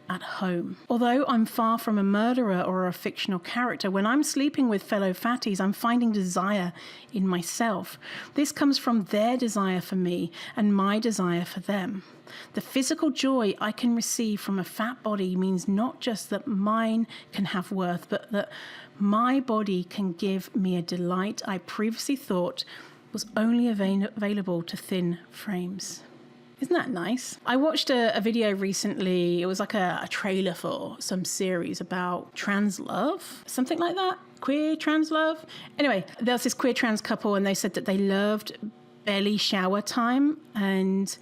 at home. Although I'm far from a murderer or a fictional character, when I'm sleeping with fellow fatties, I'm finding desire in myself. This comes from their desire for me and my desire for them. The physical joy I can receive from a fat body means not just that mine can have worth, but that my body can give me a delight I previously thought was only available to thin frames." Isn't that nice? I watched a video recently. It was like a trailer for some series about trans love, something like that. Queer trans love. Anyway, there was this queer trans couple, and they said that they loved belly shower time, and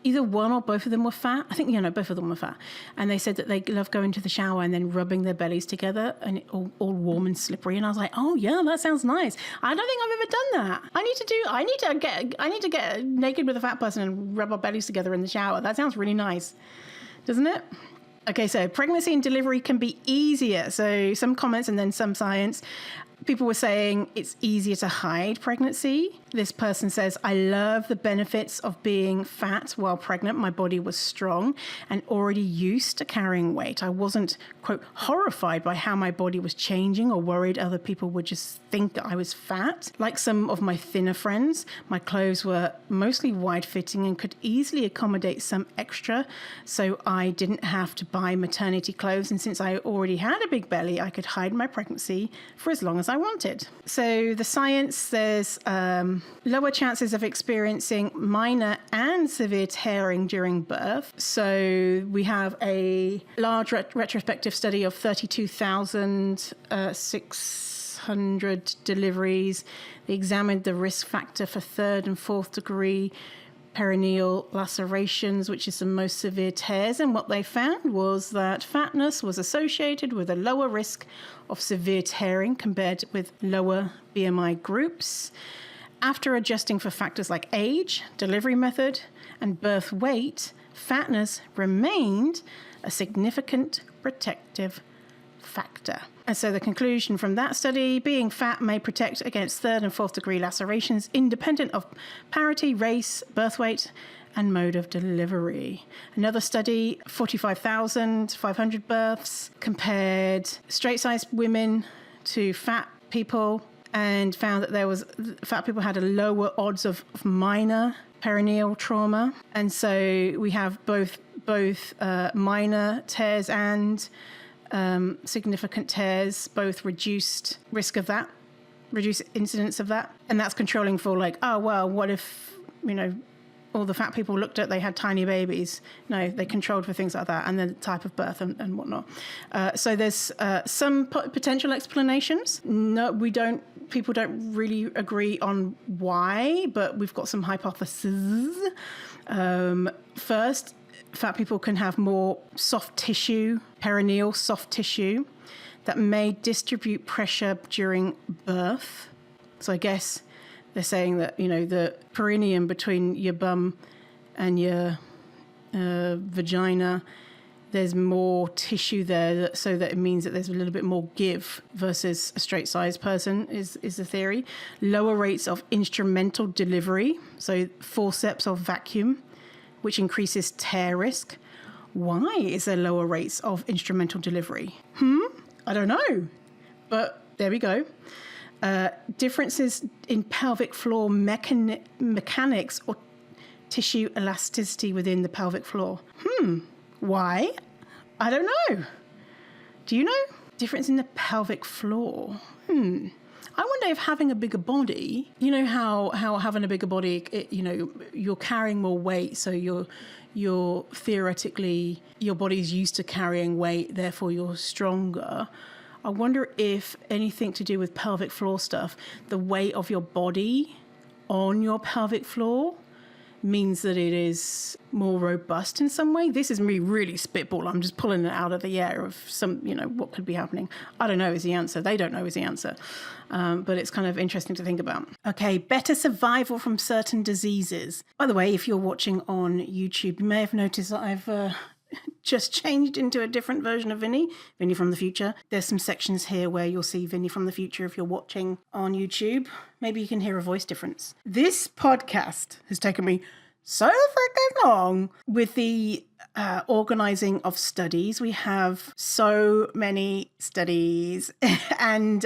either one or both of them were fat. I think, both of them were fat. And they said that they love going to the shower and then rubbing their bellies together, and it all warm and slippery. And I was like, oh yeah, that sounds nice. I don't think I've ever done that. I need to get naked with a fat person and rub our bellies together in the shower. That sounds really nice, doesn't it? Okay, so pregnancy and delivery can be easier. So some comments and then some science. People were saying it's easier to hide pregnancy. This person says, "I love the benefits of being fat while pregnant. My body was strong and already used to carrying weight. I wasn't, quote, horrified by how my body was changing or worried other people would just think that I was fat. Like some of my thinner friends, my clothes were mostly wide-fitting and could easily accommodate some extra, so I didn't have to buy maternity clothes. And since I already had a big belly, I could hide my pregnancy for as long as I wanted." So the science says lower chances of experiencing minor and severe tearing during birth. So we have a large retrospective study of 32,600 deliveries. They examined the risk factor for 3rd and 4th degree perineal lacerations, which is the most severe tears, and what they found was that fatness was associated with a lower risk of severe tearing compared with lower BMI groups. After adjusting for factors like age, delivery method, and birth weight, fatness remained a significant protective factor. And so the conclusion from that study, being fat may protect against third and fourth degree lacerations independent of parity, race, birth weight, and mode of delivery. Another study, 45,500 births, compared straight-sized women to fat people and found that fat people had a lower odds of minor perineal trauma. And so we have both minor tears and significant tears, both reduced risk of that, reduced incidence of that. And that's controlling for like, oh, well, what if, all the fat people looked at, they had tiny babies. No, they controlled for things like that, and the type of birth and whatnot. So there's some potential explanations. No, people don't really agree on why, but we've got some hypotheses. First, fat people can have more soft tissue, perineal soft tissue, that may distribute pressure during birth. So I guess they're saying that, the perineum between your bum and your vagina, there's more tissue there, so that it means that there's a little bit more give versus a straight-sized person is the theory. Lower rates of instrumental delivery, so forceps or vacuum, which increases tear risk. Why is there lower rates of instrumental delivery? I don't know, but there we go. Differences in pelvic floor mechanics or tissue elasticity within the pelvic floor. Why? I don't know. Do you know? Difference in the pelvic floor. I wonder if having a bigger body, how having a bigger body, you're carrying more weight, so you're theoretically, your body's used to carrying weight, therefore you're stronger. I wonder if anything to do with pelvic floor stuff, the weight of your body on your pelvic floor means that it is more robust in some way. This is me really spitball. I'm just pulling it out of the air of some, what could be happening. I don't know is the answer. They don't know is the answer. But it's kind of interesting to think about. Okay, better survival from certain diseases. By the way, if you're watching on YouTube, you may have noticed that I've just changed into a different version of Vinny from the future. There's some sections here where you'll see Vinny from the future if you're watching on YouTube. Maybe you can hear a voice difference. This podcast has taken me so freaking long with the organizing of studies. We have so many studies and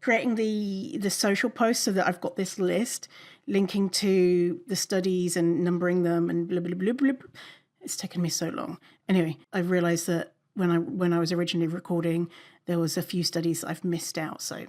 creating the social posts so that I've got this list linking to the studies and numbering them and blah, blah, blah, blah. It's taken me so long. Anyway, I realized that when I was originally recording, there was a few studies I've missed out. So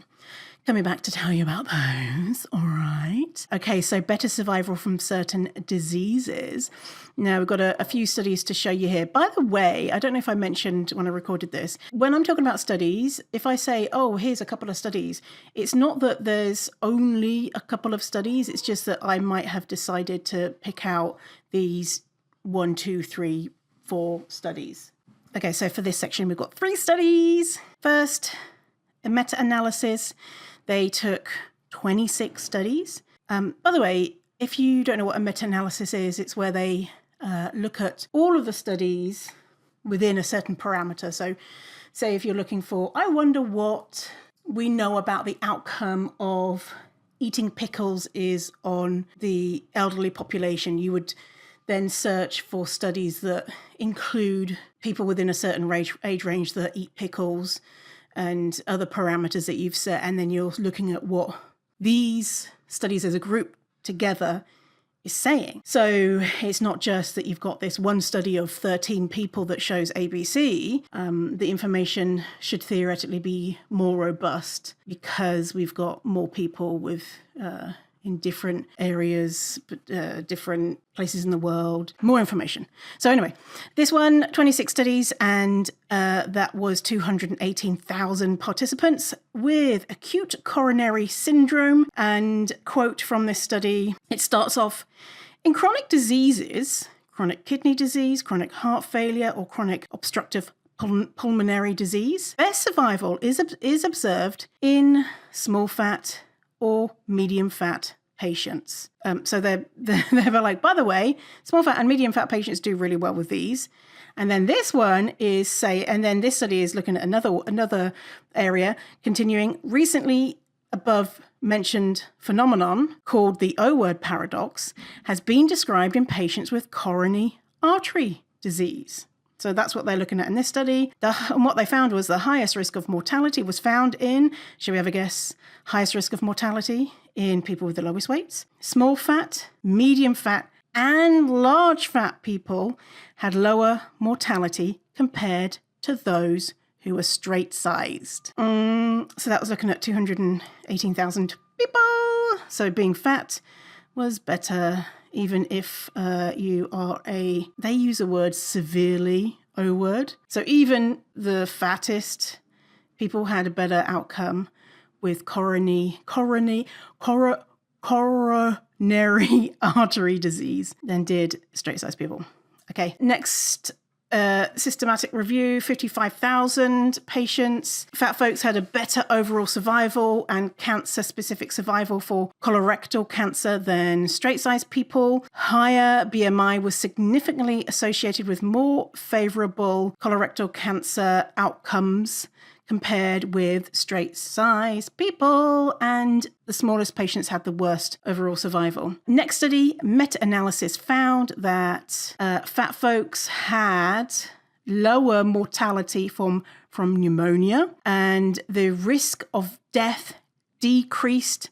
coming back to tell you about those. All right. Okay, so better survival from certain diseases. Now, we've got a few studies to show you here. By the way, I don't know if I mentioned when I recorded this, when I'm talking about studies, if I say, oh, here's a couple of studies, it's not that there's only a couple of studies. It's just that I might have decided to pick out these 1, 2, 3, 4 studies. Okay, so for this section, we've got 3 studies. First, a meta-analysis. They took 26 studies. By the way, if you don't know what a meta-analysis is, it's where they look at all of the studies within a certain parameter. So say if you're looking for, I wonder what we know about the outcome of eating pickles is on the elderly population, you would then search for studies that include people within a certain age range that eat pickles and other parameters that you've set. And then you're looking at what these studies as a group together is saying. So it's not just that you've got this one study of 13 people that shows ABC. The information should theoretically be more robust because we've got more people with in different areas, different places in the world, more information. So anyway, this one, 26 studies, and that was 218,000 participants with acute coronary syndrome. And quote from this study, it starts off, in chronic diseases, chronic kidney disease, chronic heart failure, or chronic obstructive pulmonary disease, best survival is observed in small fat or medium fat patients. So they were like, by the way, small fat and medium fat patients do really well with these. And then this one is and then this study is looking at another area, continuing recently above mentioned phenomenon called the O-word paradox has been described in patients with coronary artery disease. So that's what they're looking at in this study. And what they found was the highest risk of mortality was found in, shall we have a guess, highest risk of mortality in people with the lowest weights. Small fat, medium fat, and large fat people had lower mortality compared to those who were straight-sized. So that was looking at 218,000 people. So being fat was better, even if you are they use the word severely O-word. So even the fattest people had a better outcome with coronary artery disease than did straight-sized people. Okay, next systematic review, 55,000 patients. Fat folks had a better overall survival and cancer-specific survival for colorectal cancer than straight-sized people. Higher BMI was significantly associated with more favorable colorectal cancer outcomes compared with straight-sized people, and the smallest patients had the worst overall survival. Next study, meta-analysis found that fat folks had lower mortality from pneumonia, and the risk of death decreased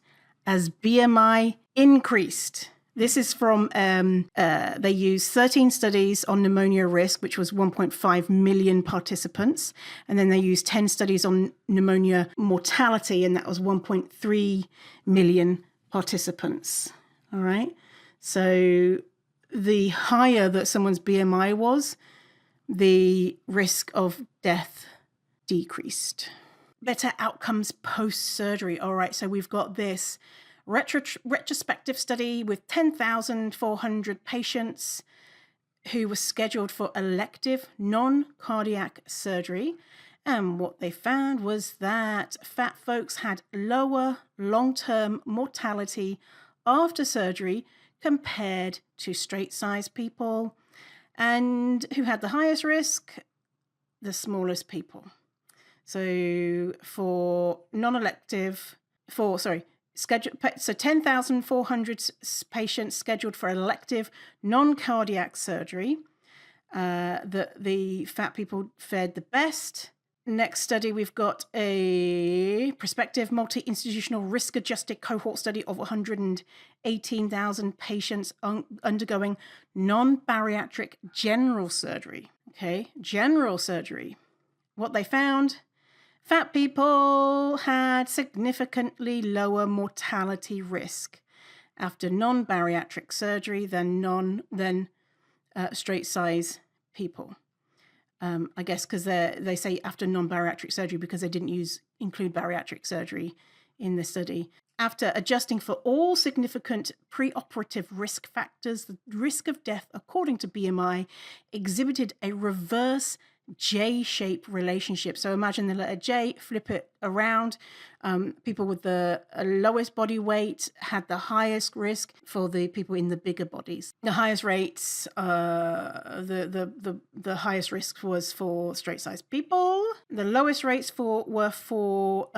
as BMI increased. This is from, they used 13 studies on pneumonia risk, which was 1.5 million participants. And then they used 10 studies on pneumonia mortality, and that was 1.3 million participants. All right. So the higher that someone's BMI was, the risk of death decreased. Better outcomes post-surgery. All right. So we've got this retrospective study with 10,400 patients who were scheduled for elective non-cardiac surgery. And what they found was that fat folks had lower long-term mortality after surgery compared to straight-sized people. And who had the highest risk? The smallest people. So for non-elective, so 10,400 patients scheduled for elective non-cardiac surgery. The fat people fared the best. Next study, we've got a prospective multi-institutional risk-adjusted cohort study of 118,000 patients undergoing non-bariatric general surgery. Okay, general surgery. What they found: fat people had significantly lower mortality risk after non-bariatric surgery than straight-size people. I guess because they say after non-bariatric surgery because they didn't include bariatric surgery in the study. After adjusting for all significant preoperative risk factors, the risk of death, according to BMI, exhibited a reverse J-shaped relationship. So imagine the letter J, flip it around. People with the lowest body weight had the highest risk for the people in the bigger bodies. The highest rates, the highest risk was for straight-sized people. The lowest rates were for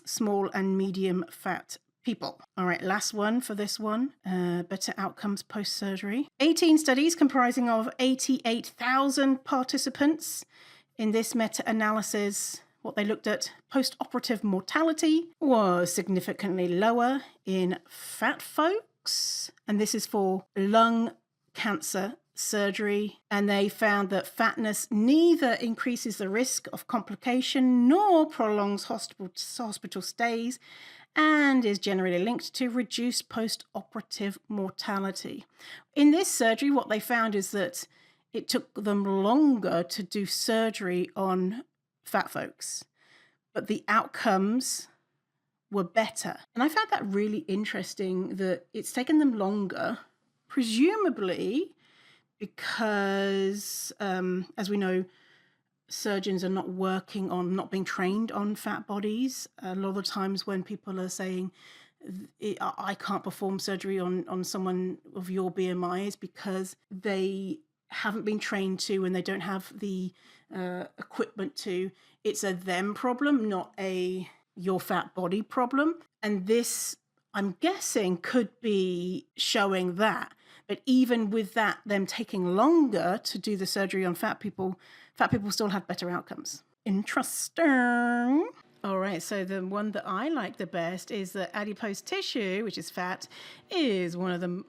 small and medium fat people. All right, last one for this one. Better outcomes post-surgery. 18 studies comprising of 88,000 participants. In this meta-analysis, what they looked at, post-operative mortality was significantly lower in fat folks. And this is for lung cancer surgery. And they found that fatness neither increases the risk of complication nor prolongs hospital stays, and is generally linked to reduced post-operative mortality. In this surgery, what they found is that it took them longer to do surgery on fat folks, but the outcomes were better. And I found that really interesting that it's taken them longer, presumably because, as we know, surgeons are not being trained on fat bodies. A lot of the times when people are saying I can't perform surgery on someone of your BMI is because they haven't been trained to and they don't have the equipment to. It's a them problem, not a your fat body problem. And this, I'm guessing, could be showing that. But even with that, them taking longer to do the surgery on fat people still have better outcomes. Interesting. All right, so the one that I like the best is that adipose tissue, which is fat, is one of the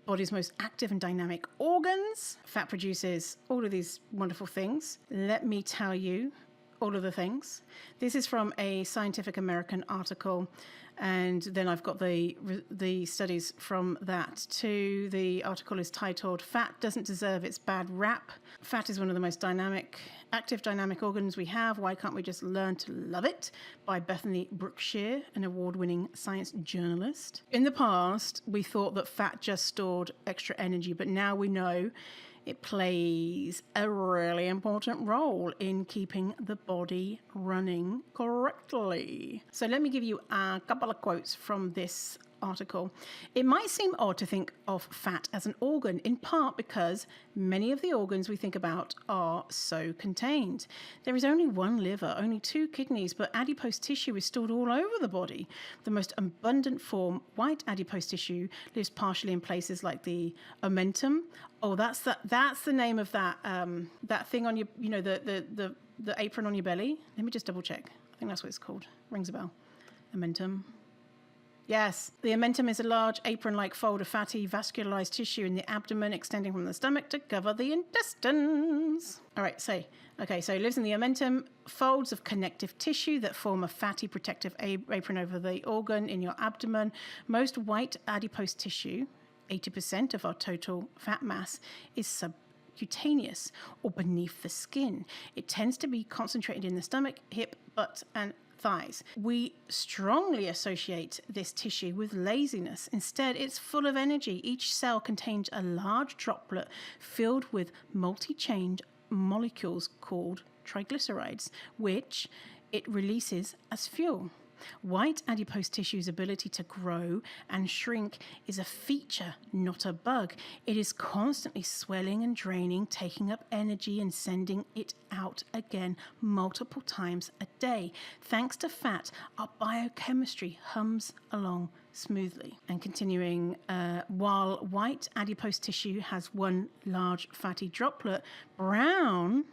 body's most active and dynamic organs. Fat produces all of these wonderful things. Let me tell you all of the things. This is from a Scientific American article, and then I've got the studies from that too. The article is titled "Fat Doesn't Deserve Its Bad Rap." Fat is one of the most active dynamic organs we have. Why can't we just learn to love it? By Bethany Brookshire, an award-winning science journalist. In the past, we thought that fat just stored extra energy, but now we know it plays a really important role in keeping the body running correctly. So let me give you a couple of quotes from this article. It might seem odd to think of fat as an organ, in part because many of the organs we think about are so contained. There is only one liver, only 2 kidneys, but adipose tissue is stored all over the body. The most abundant form, white adipose tissue, lives partially in places like the omentum. Oh, that's the name of that thing on your, the apron on your belly. Let me just double check. I think that's what it's called. Rings a bell. Omentum. Yes, the omentum is a large apron-like fold of fatty, vascularized tissue in the abdomen extending from the stomach to cover the intestines. All right, so it lives in the omentum, folds of connective tissue that form a fatty protective apron over the organ in your abdomen. Most white adipose tissue, 80% of our total fat mass, is subcutaneous or beneath the skin. It tends to be concentrated in the stomach, hip, butt, and thighs. We strongly associate this tissue with laziness. Instead, it's full of energy. Each cell contains a large droplet filled with multi-chained molecules called triglycerides, which it releases as fuel. White adipose tissue's ability to grow and shrink is a feature, not a bug. It is constantly swelling and draining, taking up energy and sending it out again multiple times a day. Thanks to fat, our biochemistry hums along smoothly. And continuing, while white adipose tissue has one large fatty droplet, brown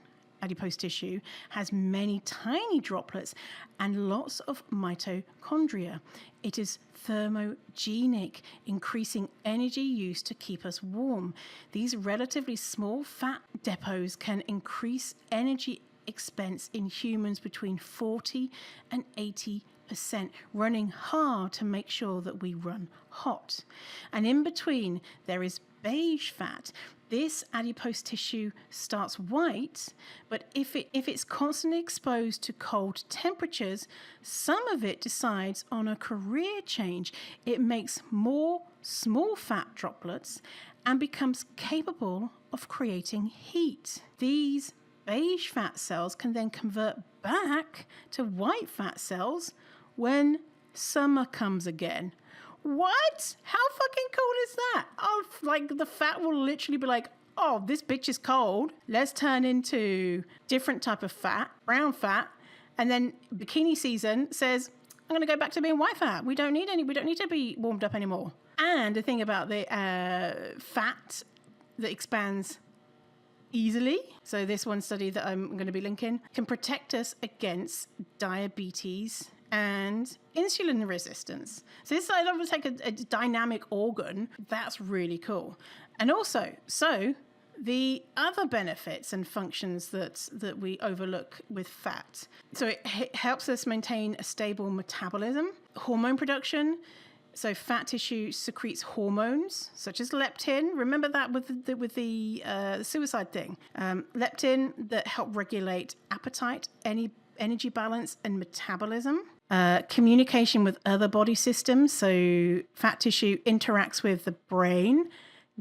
adipose tissue has many tiny droplets and lots of mitochondria. It is thermogenic, increasing energy use to keep us warm. These relatively small fat depots can increase energy expense in humans between 40 and 80%, running hard to make sure that we run hot. And in between, there is beige fat. This adipose tissue starts white, but if it's constantly exposed to cold temperatures, some of it decides on a career change. It makes more small fat droplets and becomes capable of creating heat. These beige fat cells can then convert back to white fat cells when summer comes again. What? How fucking cool is that? Oh, like the fat will literally be like, oh, this bitch is cold. Let's turn into different type of fat, brown fat. And then bikini season says, I'm going to go back to being white fat. We don't need to be warmed up anymore. And the thing about the fat that expands easily, so this one study that I'm going to be linking, can protect us against diabetes and insulin resistance. So this is almost like a dynamic organ. That's really cool. And also, so the other benefits and functions that we overlook with fat. So it helps us maintain a stable metabolism, hormone production. So fat tissue secretes hormones such as leptin. Remember that with the suicide thing. Leptin that help regulate appetite, energy balance, and metabolism. Communication with other body systems. So fat tissue interacts with the brain,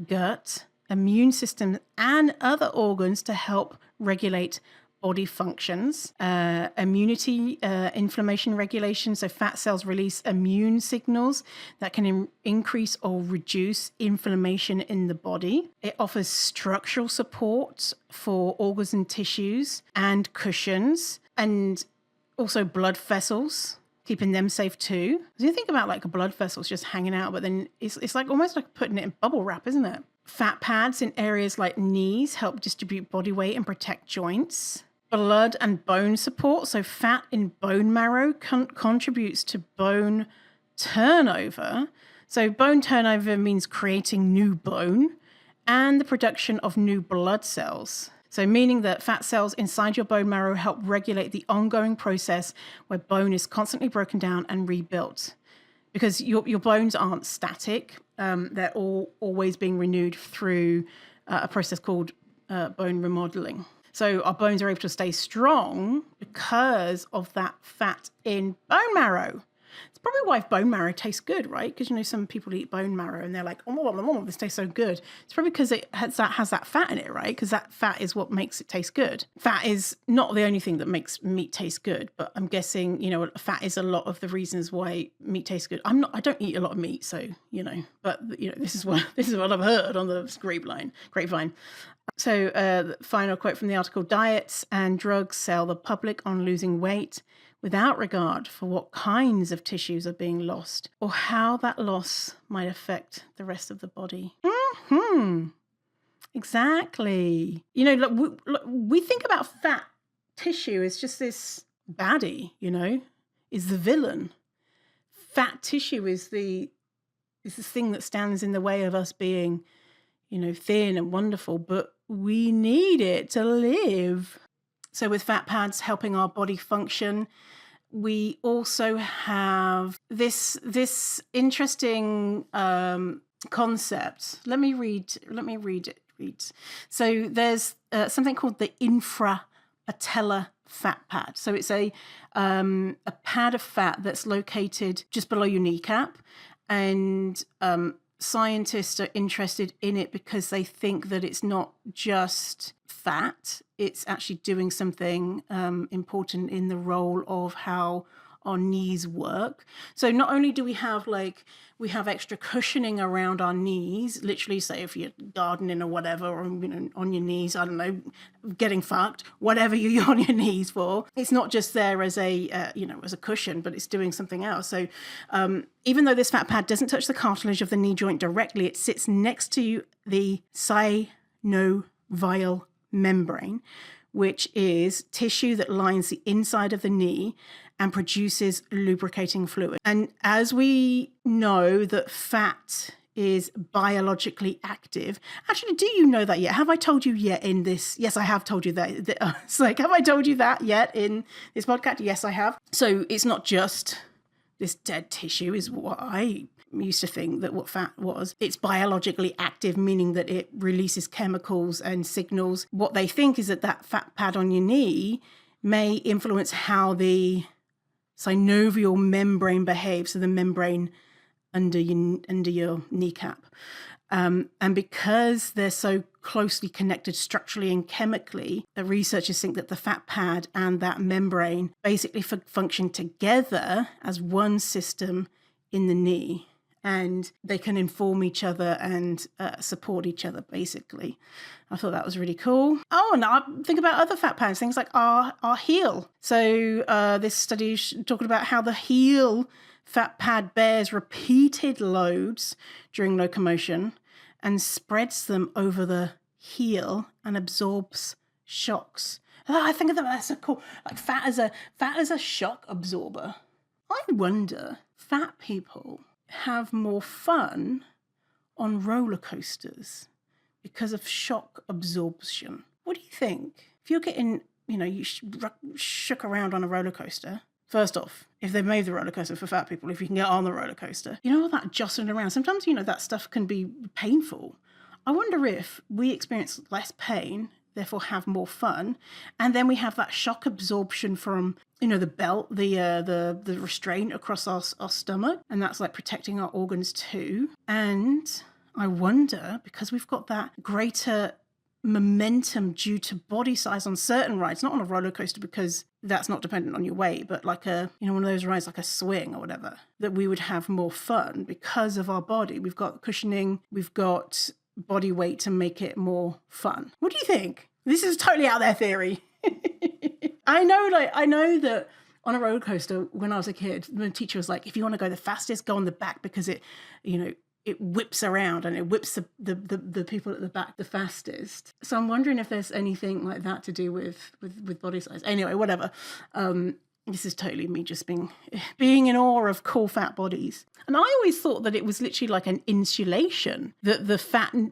gut, immune system, and other organs to help regulate body functions, immunity, inflammation regulation. So fat cells release immune signals that can increase or reduce inflammation in the body. It offers structural support for organs and tissues and cushions, and also blood vessels, keeping them safe too. So you think about like a blood vessel's just hanging out, but then it's like almost like putting it in bubble wrap, isn't it? Fat pads in areas like knees help distribute body weight and protect joints. Blood and bone support. So fat in bone marrow contributes to bone turnover. So bone turnover means creating new bone and the production of new blood cells. So meaning that fat cells inside your bone marrow help regulate the ongoing process where bone is constantly broken down and rebuilt. Because your bones aren't static. They're always being renewed through a process called bone remodeling. So our bones are able to stay strong because of that fat in bone marrow. It's probably why bone marrow tastes good, right? Because, you know, some people eat bone marrow and they're like, oh, this tastes so good. It's probably because it has that fat in it, right? Because that fat is what makes it taste good. Fat is not the only thing that makes meat taste good, but I'm guessing, you know, fat is a lot of the reasons why meat tastes good. I don't eat a lot of meat, so, you know, but, you know, this is what I've heard on the grapevine. So the final quote from the article: diets and drugs sell the public on losing weight without regard for what kinds of tissues are being lost or how that loss might affect the rest of the body. Exactly. You know, look, we think about fat tissue as just this baddie, you know, is the villain. Fat tissue is the thing that stands in the way of us being, you know, thin and wonderful, but we need it to live. So with fat pads helping our body function, we also have this interesting concept. Let me read it. So there's something called the infrapatellar fat pad. So it's a pad of fat that's located just below your kneecap, and scientists are interested in it because they think that it's not just fat, it's actually doing something important in the role of how our knees work. So not only do we have extra cushioning around our knees, literally, say if you're gardening or whatever, or, you know, on your knees, I don't know, getting fucked, whatever you're on your knees for, it's not just there as a as a cushion, but it's doing something else. So even though this fat pad doesn't touch the cartilage of the knee joint directly, it sits next to the synovial membrane, which is tissue that lines the inside of the knee and produces lubricating fluid. And as we know that fat is biologically active. Actually, do you know that yet? Have I told you yet in this? Yes, I have told you that. It's like, have I told you that yet in this podcast? Yes, I have. So it's not just this dead tissue is what I used to think that what fat was. It's biologically active, meaning that it releases chemicals and signals. What they think is that fat pad on your knee may influence how the synovial membrane behaves, so the membrane under your kneecap. And because they're so closely connected structurally and chemically, the researchers think that the fat pad and that membrane basically function together as one system in the knee. And they can inform each other and support each other, basically. I thought that was really cool. Oh, and I think about other fat pads, things like our heel. So this study is talking about how the heel fat pad bears repeated loads during locomotion and spreads them over the heel and absorbs shocks. Oh, I think of that's so cool. Like fat as a shock absorber. I wonder, fat people have more fun on roller coasters because of shock absorption. What do you think? If you're getting, you shook around on a roller coaster, first off, if they've made the roller coaster for fat people, if you can get on the roller coaster, all that jostling around, sometimes, that stuff can be painful. I wonder if we experience less pain, therefore have more fun, and then we have that shock absorption from the belt, the restraint across our stomach, and that's like protecting our organs too. And I wonder, because we've got that greater momentum due to body size on certain rides, not on a roller coaster because that's not dependent on your weight, but like one of those rides like a swing or whatever, that we would have more fun because of our body. We've got cushioning, we've got body weight to make it more fun. What do you think? This is totally out there theory. I know that on a roller coaster when I was a kid, the teacher was like, if you want to go the fastest, go on the back because it whips around and it whips the people at the back the fastest. So I'm wondering if there's anything like that to do with body size. Anyway, whatever. This is totally me just being in awe of cool fat bodies. And I always thought that it was literally like an insulation, that the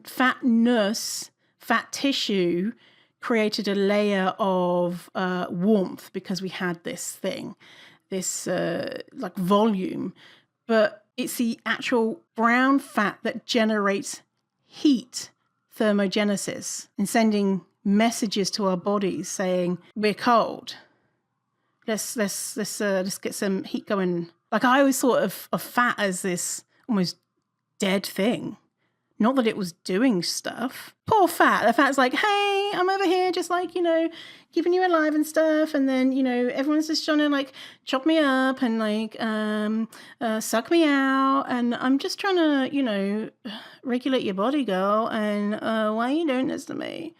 fatness, fat tissue created a layer of warmth because we had this thing, this like volume. But it's the actual brown fat that generates heat, thermogenesis, and sending messages to our bodies saying we're cold. Let's get some heat going. Like I always thought of fat as this almost dead thing. Not that it was doing stuff. Poor fat. The fat's like, hey, I'm over here just like, keeping you alive and stuff. And then, everyone's just trying to like chop me up and like suck me out. And I'm just trying to, regulate your body, girl. And why are you doing this to me?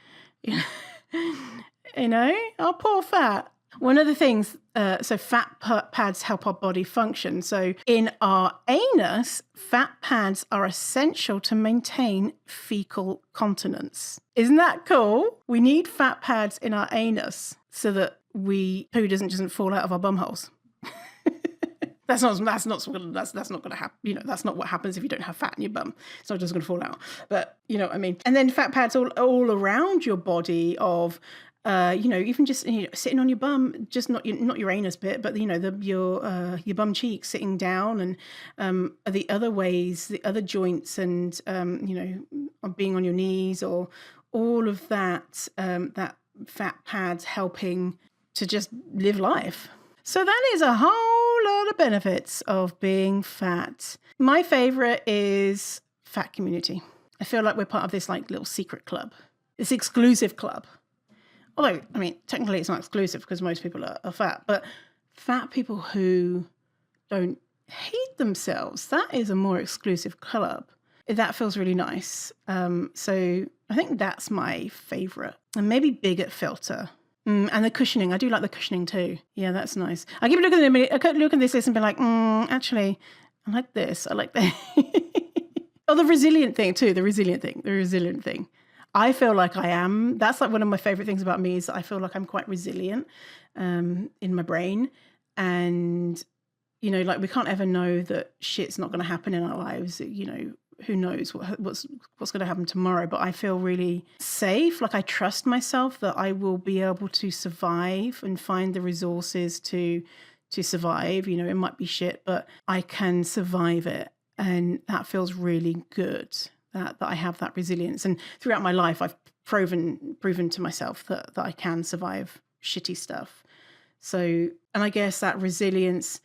Oh, poor fat. One of the things, so fat pads help our body function. So in our anus, fat pads are essential to maintain fecal continence. Isn't that cool? We need fat pads in our anus so that poo doesn't fall out of our bum holes. That's not going to happen. That's not what happens if you don't have fat in your bum. It's not just going to fall out. But you know what I mean. And then fat pads all around your body of. Even just sitting on your bum, just not your anus bit, but your bum cheek sitting down, and the other ways, the other joints, and being on your knees, or all of that that fat pads helping to just live life. So that is a whole lot of benefits of being fat. My favorite is fat community. I feel like we're part of this like little secret club, this exclusive club. Although, I mean, technically it's not exclusive because most people are fat, but fat people who don't hate themselves, that is a more exclusive club. That feels really nice. So I think that's my favourite. And maybe Bigot Filter. And the cushioning. I do like the cushioning too. Yeah, that's nice. I keep looking at this list and be like, actually, I like this. I like that. Oh, the resilient thing too. The resilient thing. I feel like I am. That's like one of my favorite things about me is that I feel like I'm quite resilient in my brain. And, like we can't ever know that shit's not going to happen in our lives. Who knows what's going to happen tomorrow. But I feel really safe. Like I trust myself that I will be able to survive and find the resources to survive. It might be shit, but I can survive it. And that feels really good. That I have that resilience. And throughout my life, I've proven to myself that I can survive shitty stuff. So, and I guess that resilience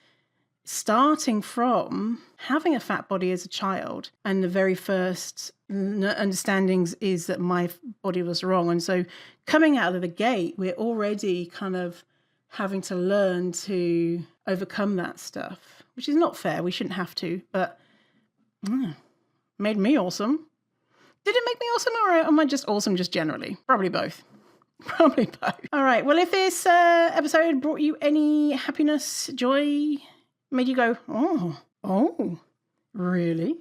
starting from having a fat body as a child, and the very first understandings is that my body was wrong. And so coming out of the gate, we're already kind of having to learn to overcome that stuff, which is not fair. We shouldn't have to, but made me awesome. Did it make me awesome, or am I just awesome just generally? Probably both. All right. Well, if this episode brought you any happiness, joy, made you go, oh, really?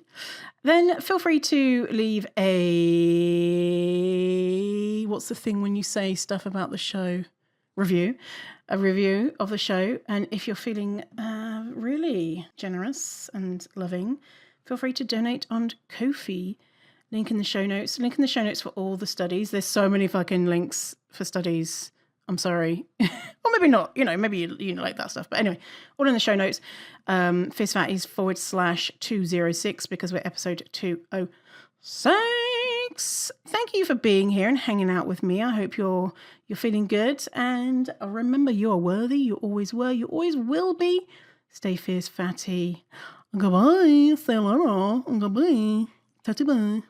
Then feel free to leave what's the thing when you say stuff about the show? A review of the show. And if you're feeling really generous and loving, feel free to donate on Ko-fi. Link in the show notes. Link in the show notes for all the studies. There's so many fucking links for studies. I'm sorry. Or maybe not. Maybe you like that stuff. But anyway, all in the show notes. Fierce Fatties /206 because we're episode 206. Thank you for being here and hanging out with me. I hope you're feeling good. And remember, you are worthy. You always were. You always will be. Stay fierce, fatty. Goodbye. Say hello. Goodbye. Tatty bye.